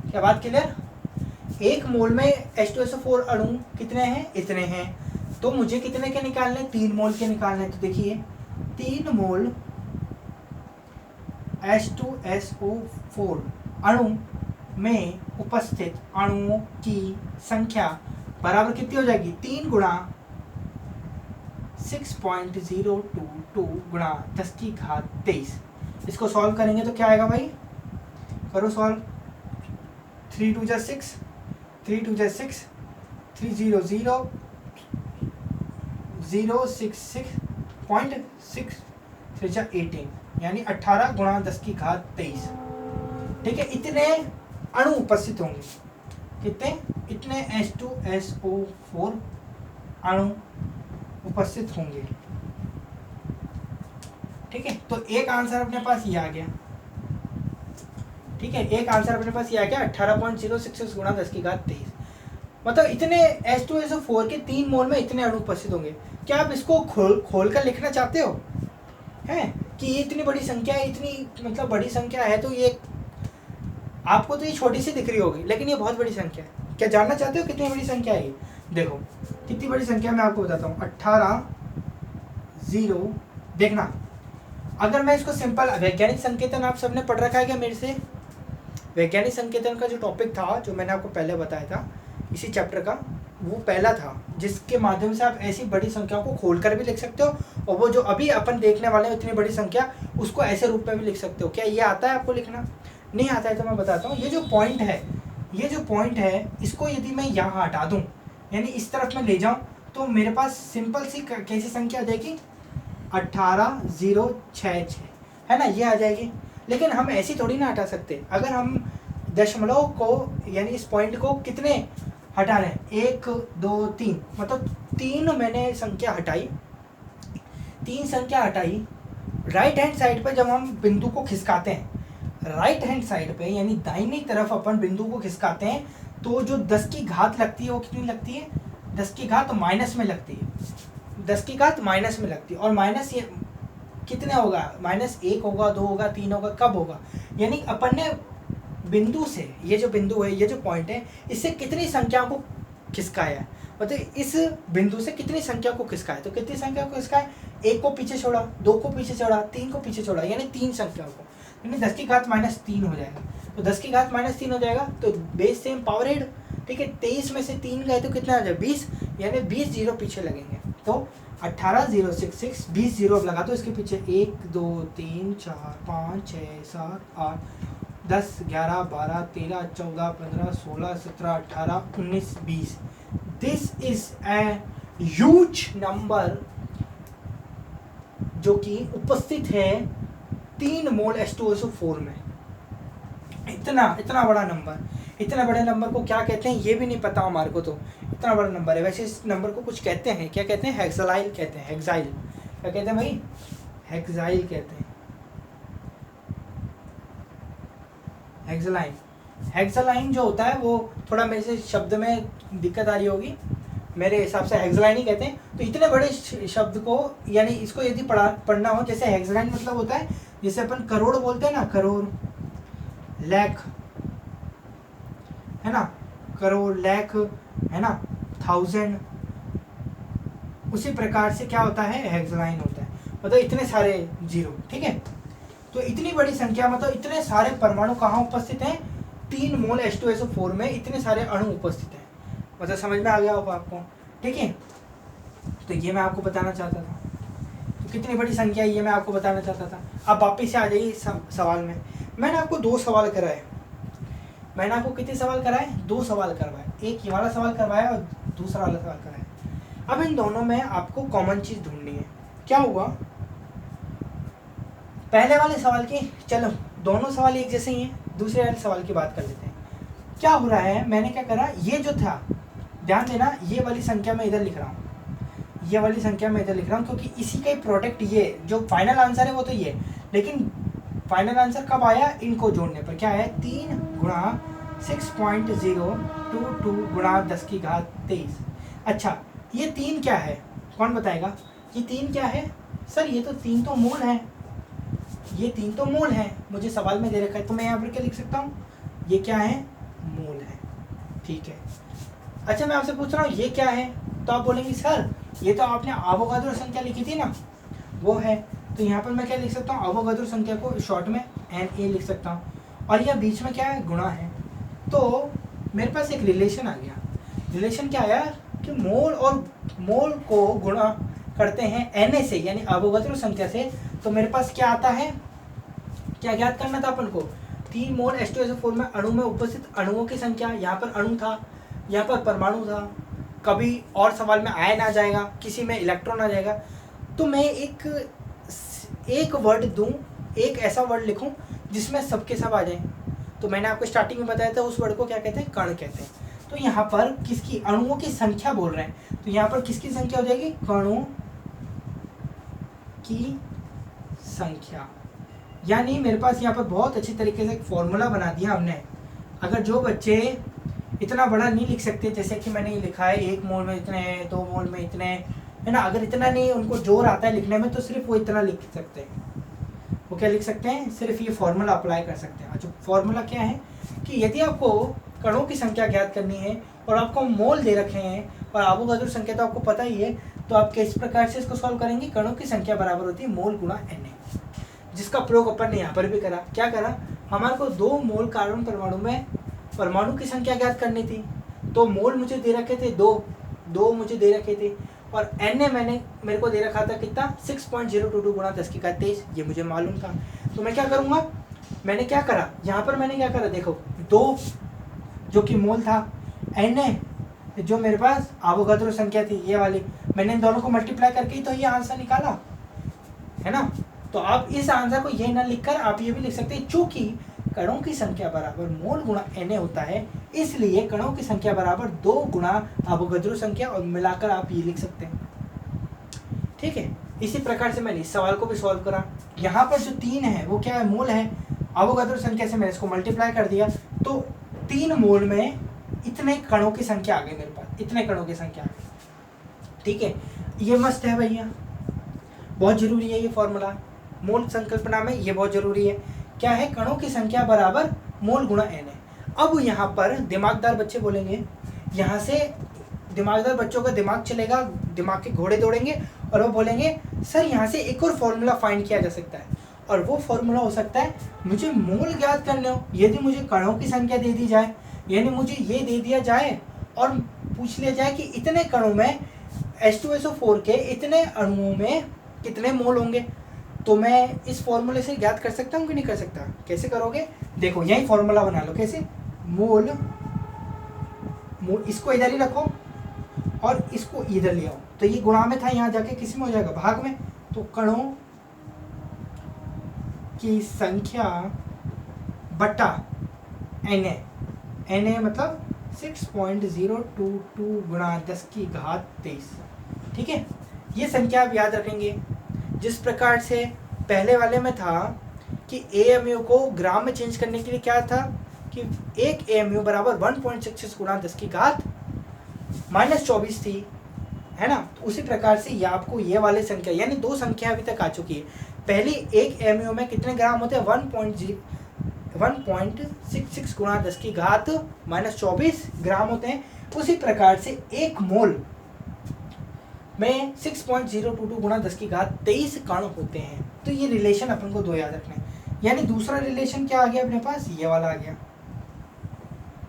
क्या बात क्लियर? 1 मोल में H2SO4 अणु कितने हैं, इतने हैं। तो मुझे कितने के निकालने, 3 मोल के निकालने। तो देखिए 3 मोल H2SO4 अणु में उपस्थित अणुओं की संख्या बराबर कितनी हो जाएगी, 3 गुणा 6.022 गुणा 10 की घात 23। इसको सॉल्व करेंगे तो क्या आएगा भाई, करो सॉल्व। 3 2 जा 6, 3 2 जा 6, 3 0 0 066.6 3 जा 18, यानी 18 गुणा 10 की घात 23। ठीक है, इतने अणु उपस्थित होंगे। कितने? इतने H2SO4 अणु उपस्थित होंगे। ठीक है, तो एक आंसर अपने पास ये आ गया। ठीक है, एक आंसर अपने पास ये आ गया 18.066 गुणा 10 की घात 23। मतलब इतने H2SO4 के 3 मोल में इतने अणु उपस्थित होंगे। क्या आप इसको खोल कर लिखना चाहते हो, हैं कि ये इतनी बड़ी संख्या है, इतनी मतलब बड़ी संख्या है, तो ये आपको तो ये छोटी सी दिख रही होगी, लेकिन ये बहुत बड़ी संख्या है। क्या जानना चाहते हो कितनी बड़ी संख्या है ये? देखो कितनी बड़ी संख्या मैं आपको बताता हूँ। 18 0, देखना अगर मैं इसको सिंपल वैज्ञानिक संकेतन आप सबने पढ़ रखा है क्या मेरे से? वैज्ञानिक संकेतन का जो टॉपिक था, जो मैंने आपको पहले बताया था इसी चैप्टर का, वो पहला था जिसके माध्यम से आप ऐसी बड़ी संख्या को खोलकर भी लिख सकते हो, और वो जो अभी अपन देखने वाले हैं इतनी बड़ी संख्या, उसको ऐसे रूप में भी लिख सकते हो। क्या ये आता है आपको लिखना? नहीं आता है तो मैं बताता हूँ। ये जो पॉइंट है, इसको यदि मैं यहाँ हटा दूँ, यानी इस तरफ में ले जाऊँ, तो मेरे पास सिंपल सी कैसी संख्या आ जाएगी, 18066 है ना, ये आ जाएगी। लेकिन हम ऐसी थोड़ी ना हटा सकते। अगर हम दशमलव को यानी इस पॉइंट को कितने हटा रहे हैं, 1 2 3, मतलब 3 मैंने संख्या हटाई, 3 संख्या हटाई। राइट हैंड साइड पर जब हम बिंदु को खिसकाते हैं, राइट हैंड साइड पे यानी दाहिनी तरफ अपन बिंदु को खिसकाते हैं, तो जो 10 की घात लगती है वो कितनी लगती है, 10 की घात माइनस में लगती है, 10 की घात माइनस में लगती है। और माइनस ये कितने होगा, -1 होगा, 2 होगा, 3 होगा, कब होगा, यानी अपन ने बिंदु से, ये जो बिंदु है, ये जो पॉइंट है, इससे कितनी संख्या को खिसकाया है, मतलब इस बिंदु से कितनी संख्या को खिसकाया। तो कितनी संख्या को खिसकाया, 1 को पीछे छोड़ा, 2 को पीछे छोड़ा, 3 को पीछे छोड़ा, यानी 3 संख्या को, यानी 10 की घात -3 हो जाएगा। तो 10 की घात -3 हो जाएगा, तो बेस सेम पावर हेड। ठीक है, 23 में से 3 गए तो कितना आ जाएगा, 20, यानी 20 जीरो पीछे लगेंगे। तो 18,066 20 जीरो अब लगा दो इसके पीछे, 1 2 3 4 5 6 7 8 10 11 12 13 14 15 16 17 18 19 20। This is a huge number जो कि उपस्थित है 3 मोल H2SO4 में। इतना बड़ा नंबर, इतना बड़े नंबर को क्या कहते हैं ये भी नहीं पता हमारे को, तो इतना बड़ा नंबर है। वैसे इस नंबर को कुछ कहते हैं, क्या कहते हैं? हेक्साइल कहते हैं। हेक्साइल क्या कहते हैं भाई? हेक्साइल कहते हैं। हेक्सालाइन, हेक्सालाइन जो होता है वो थोड़ा मेरे से शब्द में दिक्कत आ रही होगी, मेरे हिसाब से हेक्सालाइन ही कहते हैं। तो इतने बड़े शब्द को, यानी इसको यदि पढ़ना हो, जैसे हेक्सालाइन मतलब होता है जैसे अपन करोड़ बोलते हैं ना, करोड़, लाख, है ना, करोड़, लाख, है ना, 1000, उसी प्रकार से क्या होता है? हेक्सालाइन होता है, मतलब इतने सारे जीरो। ठीक है, तो इतनी बड़ी संख्या, मतलब इतने सारे परमाणु कहाँ उपस्थित हैं? 3 मोल H2SO4 में इतने सारे अणु उपस्थित हैं। मतलब समझ में आ गया होगा आपको? ठीक है, तो ये मैं आपको बताना चाहता था। तो कितनी बड़ी संख्या है ये मैं आपको बताना चाहता था। अब वापिस से आ जाइए सवाल में। मैंने आपको 2 सवाल कराए। मैंने आपको कितने सवाल कराए? 2 सवाल करवाए। एक ये वाला सवाल करवाया और दूसरा वाला सवाल कराया। अब इन दोनों में आपको कॉमन चीज़ ढूंढनी है। क्या हुआ? पहले वाले सवाल की, चलो दोनों सवाल एक जैसे ही हैं, दूसरे वाले सवाल की बात कर लेते हैं। क्या हो रहा है? मैंने क्या करा, ये जो था, ध्यान देना, ये वाली संख्या मैं इधर लिख रहा हूँ, ये वाली संख्या मैं इधर लिख रहा हूँ, क्योंकि इसी का ही प्रोडक्ट, ये जो फाइनल आंसर है वो तो ये, लेकिन फाइनल आंसर कब आया? इनको जोड़ने पर। क्या है? 3 गुणा 6.022 गुणा 10 की घात 23। अच्छा, ये 3 क्या है? कौन बताएगा? ये 3 क्या है? सर ये तो 3 तो मूल है, ये 3 तो मूल है, मुझे सवाल में दे रखा है, तो मैं यहाँ पर क्या लिख सकता हूँ? ये क्या है? मूल है। ठीक है, अच्छा मैं आपसे पूछ रहा हूँ ये क्या है? तो आप बोलेंगे सर ये तो आपने एवोगाड्रो संख्या लिखी थी ना, वो है। तो यहाँ पर मैं क्या लिख सकता हूँ? एवोगाड्रो संख्या को शॉर्ट में Na लिख सकता हूँ, और यह बीच में क्या है? गुणा है। तो मेरे पास एक रिलेशन आ गया। रिलेशन क्या आया? कि मोल और मोल को गुणा करते हैं Na से, यानी एवोगाड्रो संख्या से। तो मेरे पास क्या आता है? क्या ज्ञात करना था अपन को? 3 मोल H2SO4 में अणु में उपस्थित अणुओं की संख्या। यहाँ पर अणु था, यहाँ पर परमाणु था। कभी और सवाल में आयन आ जाएगा, किसी में इलेक्ट्रॉन आ जाएगा। तो मैं एक वर्ड दूं, एक ऐसा वर्ड लिखूं जिसमें सबके सब आ जाए। तो मैंने आपको स्टार्टिंग में बताया था उस वर्ड को क्या कहते हैं? कण कहते हैं। तो यहाँ पर किसकी? अणुओं की संख्या बोल रहे हैं, तो यहाँ पर किसकी संख्या हो जाएगी? कणों की संख्या। यानी मेरे पास यहाँ पर बहुत अच्छी तरीके से एक फॉर्मूला बना दिया हमने। अगर जो बच्चे इतना बड़ा नहीं लिख सकते, जैसे कि मैंने ये लिखा है 1 मोल में इतने, 2 मोल में इतने, है ना, अगर इतना नहीं उनको जोर आता है लिखने में, तो सिर्फ वो इतना लिख सकते हैं। वो क्या लिख सकते हैं? सिर्फ ये फॉर्मूला अप्लाई कर सकते हैं। अच्छा, फॉर्मूला क्या है? कि यदि आपको कणों की संख्या ज्ञात करनी है और आपको मोल दे रखे हैं और एवोगाड्रो संख्या तो आपको पता ही है, तो आप किस प्रकार से इसको सॉल्व करेंगे? कणों की संख्या बराबर होती है मोल गुणा Na, जिसका प्रयोग अपन ने यहाँ पर भी करा। क्या करा? हमारे को 2 मोल कार्बन परमाणु में परमाणु की संख्या ज्ञात करनी थी। तो मोल मुझे दे रखे थे 2 मुझे दे रखे थे, और Na मेरे को दे रखा था कितना? 6.022 गुणा 10 की घात 23। ये मुझे मालूम था। तो मैं क्या करूँगा? मैंने क्या करा यहाँ पर? मैंने क्या करा? देखो, 2 जो कि मोल था, Na जो मेरे पास एवोगाड्रो संख्या थी, ये वाली, मैंने इन दोनों को मल्टीप्लाई करके ही तो ये आंसर निकाला है ना। तो आप इस आंसर को ये ना लिखकर आप ये भी लिख सकते हैं, चूंकि कणों की संख्या बराबर मोल गुणा Na होता है, इसलिए कणों की संख्या बराबर 2 गुणा एवोगाड्रो संख्या, और मिलाकर आप ये लिख सकते हैं। ठीक है, इसी प्रकार से मैंने इस सवाल को भी सॉल्व करा। यहाँ पर जो 3 है वो क्या है? मोल है। एवोगाड्रो संख्या से मैंने इसको मल्टीप्लाई कर दिया, तो 3 मोल में इतने कणों की संख्या आ गई मेरे पास, इतने कणों की संख्या आ गई। ठीक है, ये मस्त है भैया, बहुत जरूरी है ये फॉर्मूला। मोल संकल्पना में ये बहुत जरूरी है। क्या है? कणों की संख्या बराबर मोल गुणा Na। अब यहाँ पर दिमागदार बच्चे बोलेंगे, यहाँ से दिमागदार बच्चों का दिमाग चलेगा, दिमाग के घोड़े दौड़ेंगे, और वो बोलेंगे सर यहाँ से एक और फॉर्मूला फाइंड किया जा सकता है, और वो फॉर्मूला हो सकता है मुझे मोल ज्ञात करने हो। यदि मुझे कणों की संख्या दे दी जाए, यानी मुझे ये दे दिया जाए और पूछ लिया जाए कि इतने कणों में H2SO4 के इतने अणुओं में कितने मोल होंगे, तो मैं इस फॉर्मूले से ज्ञात कर सकता हूँ कि नहीं कर सकता? कैसे करोगे? देखो यही फॉर्मूला बना लो। कैसे? मोल, इसको इधर ही रखो और इसको इधर ले आओ, तो ये गुणा में था, यहाँ जाके किसी में हो जाएगा? भाग में। तो कणों की संख्या बटा Na मतलब 6.022 गुणा 10⁻23। ठीक है, ये संख्या आप याद रखेंगे। जिस प्रकार से पहले वाले में था कि AMU को ग्राम में चेंज करने के लिए क्या था कि एक AMU बराबर 1.66 गुणा 10⁻24 थी, है ना? तो उसी प्रकार से ये आपको ये वाले संख्या, यानी दो संख्या अभी तक आ चुकी है। पहली एक AMU में कितने ग्राम होते हैं? 1.66 गुणा 10⁻24 ग्राम होते हैं। उसी प्रकार से एक मोल में 6.022 गुणा 10⁻23 कण होते हैं। तो ये रिलेशन अपन को दो याद रखना है। यानी दूसरा रिलेशन क्या आ गया अपने पास? ये वाला आ गया।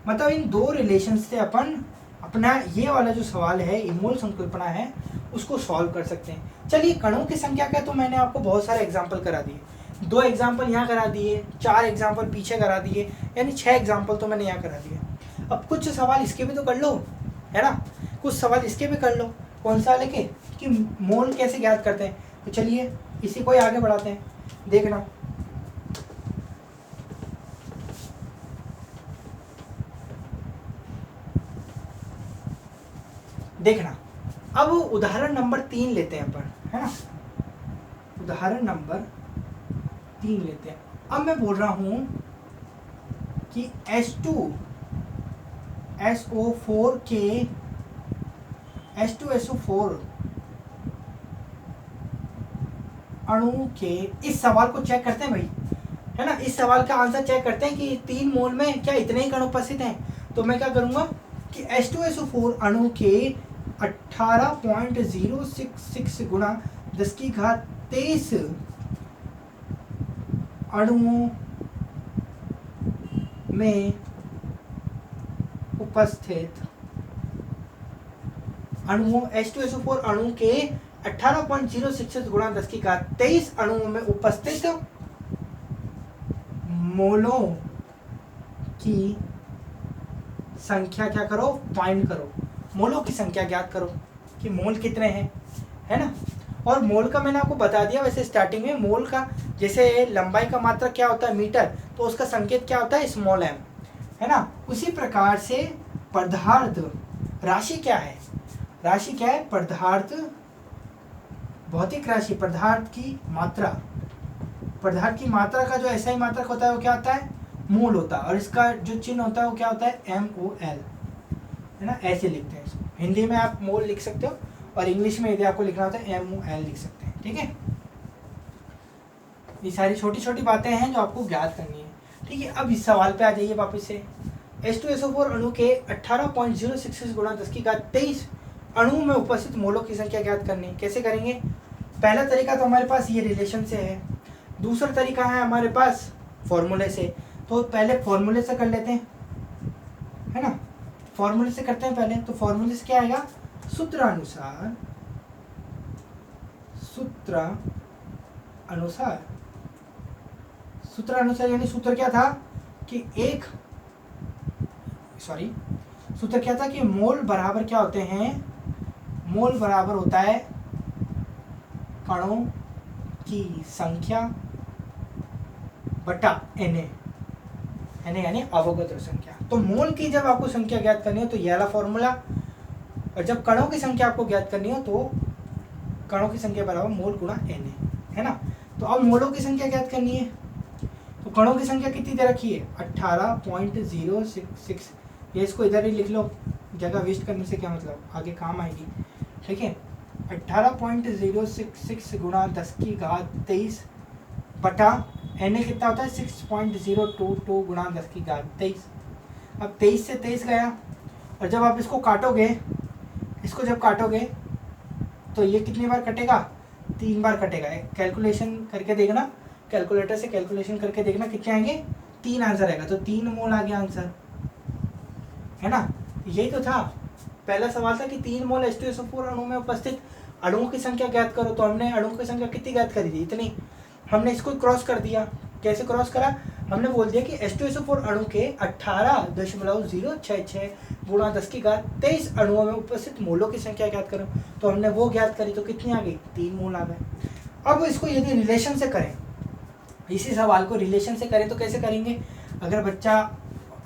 मतलब इन दो रिलेशन से अपन अपना ये वाला जो सवाल है, मोल संकल्पना है, उसको सॉल्व कर सकते हैं। चलिए, कणों की संख्या का तो मैंने आपको बहुत सारे एग्जाम्पल करा दिए। 2 एग्जाम्पल यहाँ करा दिए, 4 एग्जाम्पल पीछे करा दिए, यानी 6 एग्जाम्पल तो मैंने यहाँ करा दिए। अब कुछ सवाल इसके भी तो कर लो, है ना? कुछ सवाल इसके भी कर लो। कौन सा लेके कि मोल कैसे ज्ञात करते हैं? तो चलिए इसी को ही आगे बढ़ाते हैं। देखना, देखना। अब उदाहरण नंबर 3 लेते हैं अपन, है ना? उदाहरण नंबर 3 लेते हैं। अब मैं बोल रहा हूं कि H2SO4 के H2SO4 अणु के, इस सवाल को चेक करते हैं भाई, है ना? इस सवाल का आंसर चेक करते हैं कि 3 मोल में क्या इतने ही कण उपस्थित हैं। तो मैं क्या करूंगा कि H2SO4 अणु के 18.066 गुणा 10⁻23 अणुओं में उपस्थित अणुओं, H2SO4 अणु के 18.066 गुणा 10⁻23 अणुओं में उपस्थित मोलों की संख्या क्या करो? फाइंड करो। मोलों की संख्या ज्ञात करो कि मोल कितने हैं, है ना? और मोल का मैंने आपको बता दिया वैसे स्टार्टिंग में। मोल का जैसे लंबाई का मात्रक क्या होता है? मीटर, तो उसका संकेत क्या होता है? स्मॉल m, है ना? उसी प्रकार से पदार्थ राशि क्या है? राशि क्या है? पदार्थ, भौतिक राशि, पदार्थ की मात्रा। पदार्थ की मात्रा का जो ऐसा ही मात्रक होता है वो क्या होता है? मोल होता है। और इसका जो चिन्ह होता है वो क्या होता है? MOL, है ना? ऐसे लिखते हैं इसको। हिंदी में आप मोल लिख सकते हो और इंग्लिश में यदि आपको लिखना होता है MOL लिख सकते हैं। ठीक है, ये सारी छोटी छोटी बातें हैं जो आपको ज्ञात करनी है। ठीक है, अब इस सवाल पे आ जाइए वापस से। H2SO4 अणु के 18.066 गुणा 10⁻23 अणु में उपस्थित मोलों की संख्या ज्ञात करनी। कैसे करेंगे? पहला तरीका तो हमारे पास ये रिलेशन से है, दूसरा तरीका है हमारे पास फॉर्मूले से। तो पहले फॉर्मूले से कर लेते हैं, है ना? फॉर्मूले से करते हैं पहले। तो फॉर्मूले से क्या आएगा? सूत्र अनुसार यानी सूत्र क्या था कि सूत्र क्या था कि मोल बराबर क्या होते हैं? मोल बराबर होता है कणों की संख्या बटा Na यानी अवोगाद्रो संख्या। तो मोल की जब आपको संख्या ज्ञात करनी हो तो यह वाला फॉर्मूला, और जब कणों की संख्या आपको ज्ञात करनी हो तो कणों की संख्या बराबर मोल गुणा Na, है ना? तो अब मोलों की संख्या ज्ञात करनी है। तो कणों की संख्या कितनी दे रखी है? 18.066। ये इसको इधर ही लिख लो, जगह वेस्ट करने से क्या मतलब, आगे काम आएगी। ठीक है, 18.066 गुणा 10⁻23 बटा Na कितना होता है? 6.022 गुणा 10⁻23। अब 23 से 23 गया, और जब आप इसको काटोगे, इसको जब काटोगे तो ये कितनी बार कटेगा? 3 बार कटेगा। कैलकुलेशन करके देखना, कैलकुलेटर से कैलकुलेशन करके देखना कितने आएंगे? 3 आंसर आएगा। तो 3 मोल आ गया आंसर, है ना? यही तो था। पहला सवाल था कि 3 मोल H2SO4 अणु में उपस्थित अणुओं की संख्या ज्ञात करो। तो हमने अणुओं की संख्या कितनी ज्ञात करी थी? इतनी। हमने इसको क्रॉस कर दिया। कैसे क्रॉस करा? हमने बोल दिया कि H2SO4 अणु के 18.066 गुणा 10 की घात 23 अणुओं में उपस्थित मोलों की संख्या ज्ञात करो। तो हमने वो ज्ञात करी, तो कितनी आ गई? 3 मोल आ गए। अब इसको यदि रिलेशन से करें, इसी सवाल को रिलेशन से करें तो कैसे करेंगे? अगर बच्चा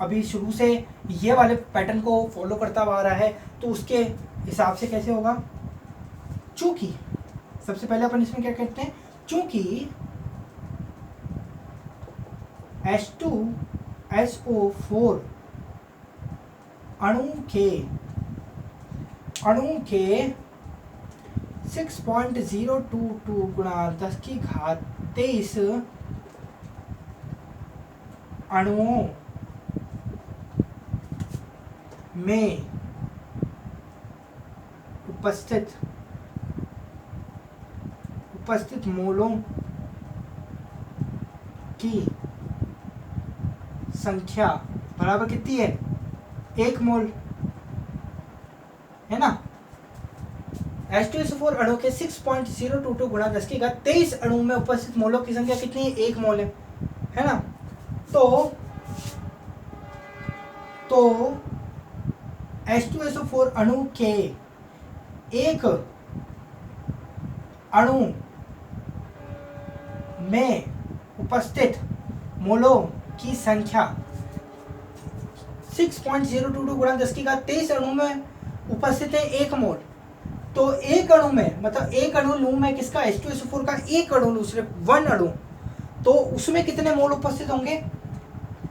अभी शुरू से ये वाले पैटर्न को फॉलो करता आ रहा है तो उसके हिसाब से कैसे होगा? चूंकि सबसे पहले अपन इसमें क्या कहते हैं, चूंकि H2SO4 अणु के 6.022 गुणा 10 की घात 23 अणुओं में उपस्थित मोलों की संख्या बराबर कितनी है? 1 मोल, है ना। H2SO4 अणु के 6.022 गुणा 10 की घात 23 अणु में उपस्थित मोलों की संख्या कितनी है? 1 मोल है ना। तो H2SO4 अणु के एक अणु में उपस्थित मोलों की संख्या 6.022 गुणा 10 की घात 23 अणु में उपस्थित है 1 मोल। तो एक अणु में, मतलब एक अणु लूं मैं किसका? H2SO4 का एक अणु लूं, सिर्फ 1 अणु, तो उसमें कितने मोल उपस्थित होंगे?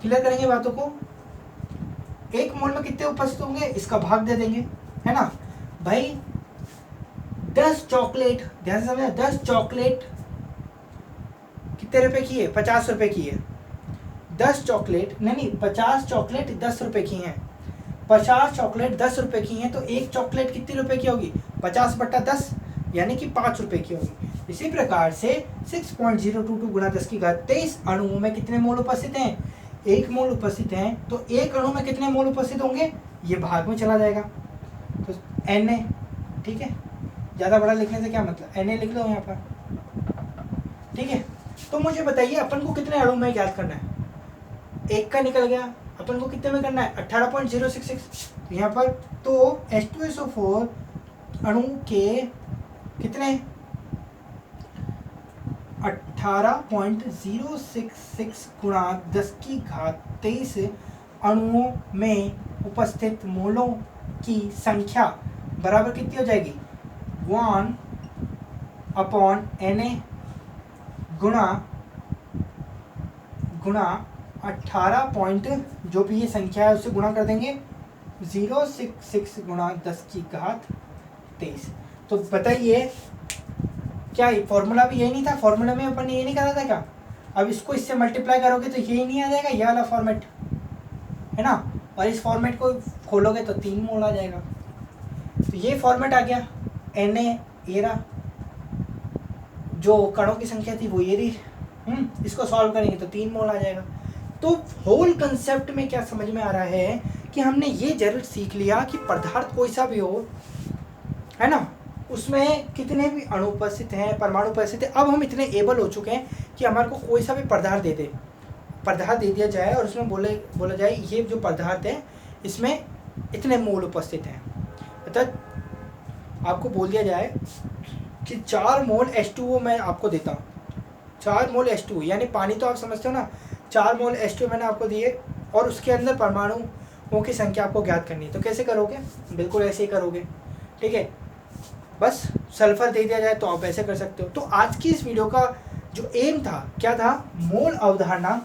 क्लियर करेंगे बातों को। 1 मोल में कितने उपस्थित होंगे? इसका भाग दे देंगे, है ना भाई। 10 चॉकलेट, ध्यान से समझना, 10 चॉकलेट कितने रुपए की है? 50 रुपए की है। 10 चॉकलेट नहीं, 50 चॉकलेट 10 रुपए की हैं। 50 चॉकलेट 10 रुपए की हैं, तो एक चॉकलेट कितने रुपए की होगी? 50/10 यानी कि 5 रुपए की होगी। इसी प्रकार से 6.022 गुणा 10 की घात 23 अणुओं में कितने मोल उपस्थित हैं? 1 मोल उपस्थित हैं। तो एक अणु में कितने मोल उपस्थित होंगे? ये भाग में चला जाएगा, तो Na, ठीक है। ज़्यादा बड़ा लिखने से क्या मतलब, Na लिख लो यहाँ पर, ठीक है। तो मुझे बताइए अपन को कितने अणु में ज्ञात करना है? 1 का निकल गया, अपन को कितने में करना है? 18.066 यहाँ पर। तो H2SO4 अणु के कितने? 18.066 गुणा 10 की घात 23 अणुओं में उपस्थित मोलों की संख्या बराबर कितनी हो जाएगी? 1/Na गुणा 18 जो भी ये संख्या है उससे गुणा कर देंगे 066 गुणा 10 की घात 23। तो बताइए क्या फॉर्मूला भी यही नहीं था? फॉर्मूला में अपन ने ये नहीं करा था क्या? अब इसको इससे मल्टीप्लाई करोगे तो यही नहीं आ जाएगा, ये वाला फॉर्मेट, है ना। और इस फॉर्मेट को खोलोगे तो 3 मोल आ जाएगा। तो ये फॉर्मेट आ गया। Na एरा, जो कणों की संख्या थी वो ये रही। इसको सॉल्व करेंगे तो 3 मोल आ जाएगा। तो होल कंसेप्ट में क्या समझ में आ रहा है कि हमने ये जरूर सीख लिया कि पदार्थ कोई सा भी हो, है ना, उसमें कितने भी अणु उपस्थित हैं, परमाणु उपस्थित है। अब हम इतने एबल हो चुके हैं कि हमारे को कोई सा भी पदार्थ दे दिया जाए और उसमें बोला जाए ये जो पदार्थ है इसमें इतने मोल उपस्थित हैं। मतलब आपको बोल दिया जाए कि 4 मोल H2O मैं आपको देता हूँ, 4 मोल H2O यानी पानी तो आप समझते हो ना, 4 मोल H2O मैंने आपको दिए और उसके अंदर परमाणुओं की संख्या आपको ज्ञात करनी है। तो कैसे करोगे? बिल्कुल ऐसे ही करोगे, ठीक है। बस सल्फर दे दिया जाए तो आप ऐसे कर सकते हो। तो आज की इस वीडियो का जो एम था, क्या था? मोल अवधारणा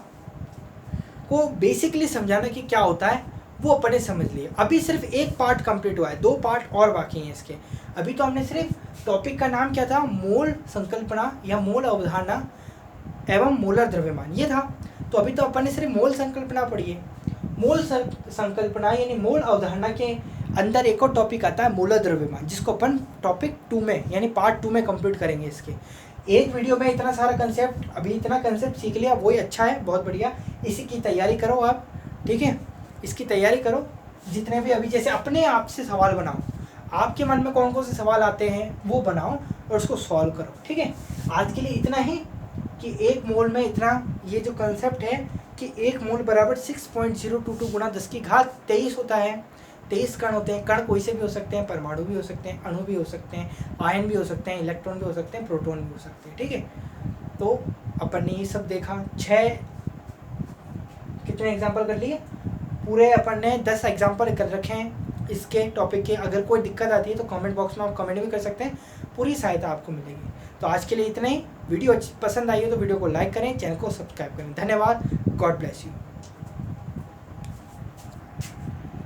को बेसिकली समझाना कि क्या होता है वो अपन ने समझ लिया। अभी सिर्फ एक पार्ट कंप्लीट हुआ है, 2 पार्ट और बाकी हैं इसके। अभी तो हमने सिर्फ टॉपिक का नाम क्या था? मोल संकल्पना या मोल अवधारणा एवं मोलर द्रव्यमान, ये था। तो अभी तो अपन ने सिर्फ मोल संकल्पना पढ़ी है। मोल संकल्पना यानी मोल अवधारणा के अंदर एक और टॉपिक आता है मोलर द्रव्यमान, जिसको अपन टॉपिक 2 में यानी पार्ट 2 में कंप्लीट करेंगे। इसके एक वीडियो में इतना सारा कंसेप्ट, अभी इतना कंसेप्ट सीख लिया, वही अच्छा है, बहुत बढ़िया। इसी की तैयारी करो आप, ठीक है, इसकी तैयारी करो जितने भी अभी जैसे अपने आप से सवाल बनाओ, आपके मन में कौन कौन से सवाल आते हैं वो बनाओ और उसको सॉल्व करो। ठीक है, आज के लिए इतना ही कि 1 मोल में इतना, ये जो कंसेप्ट है कि 1 मोल बराबर 6.022 गुणा 10 की घात 23 होता है। 23 कण होते हैं, कण कोई से भी हो सकते हैं, परमाणु भी हो सकते हैं, अणु भी हो सकते हैं, आयन भी हो सकते हैं, इलेक्ट्रॉन भी हो सकते हैं, प्रोटॉन भी हो सकते हैं। ठीक है, तो अपन ने ये सब देखा, 6 कितने एग्जाम्पल कर लिए, पूरे अपन ने 10 एग्जाम्पल कर रखे हैं इसके टॉपिक के। अगर कोई दिक्कत आती है तो कमेंट बॉक्स में आप कमेंट भी कर सकते हैं, पूरी सहायता आपको मिलेगी। तो आज के लिए इतना ही। वीडियो पसंद आई हो तो वीडियो को लाइक करें, चैनल को सब्सक्राइब करें। धन्यवाद, गॉड ब्लेस यू।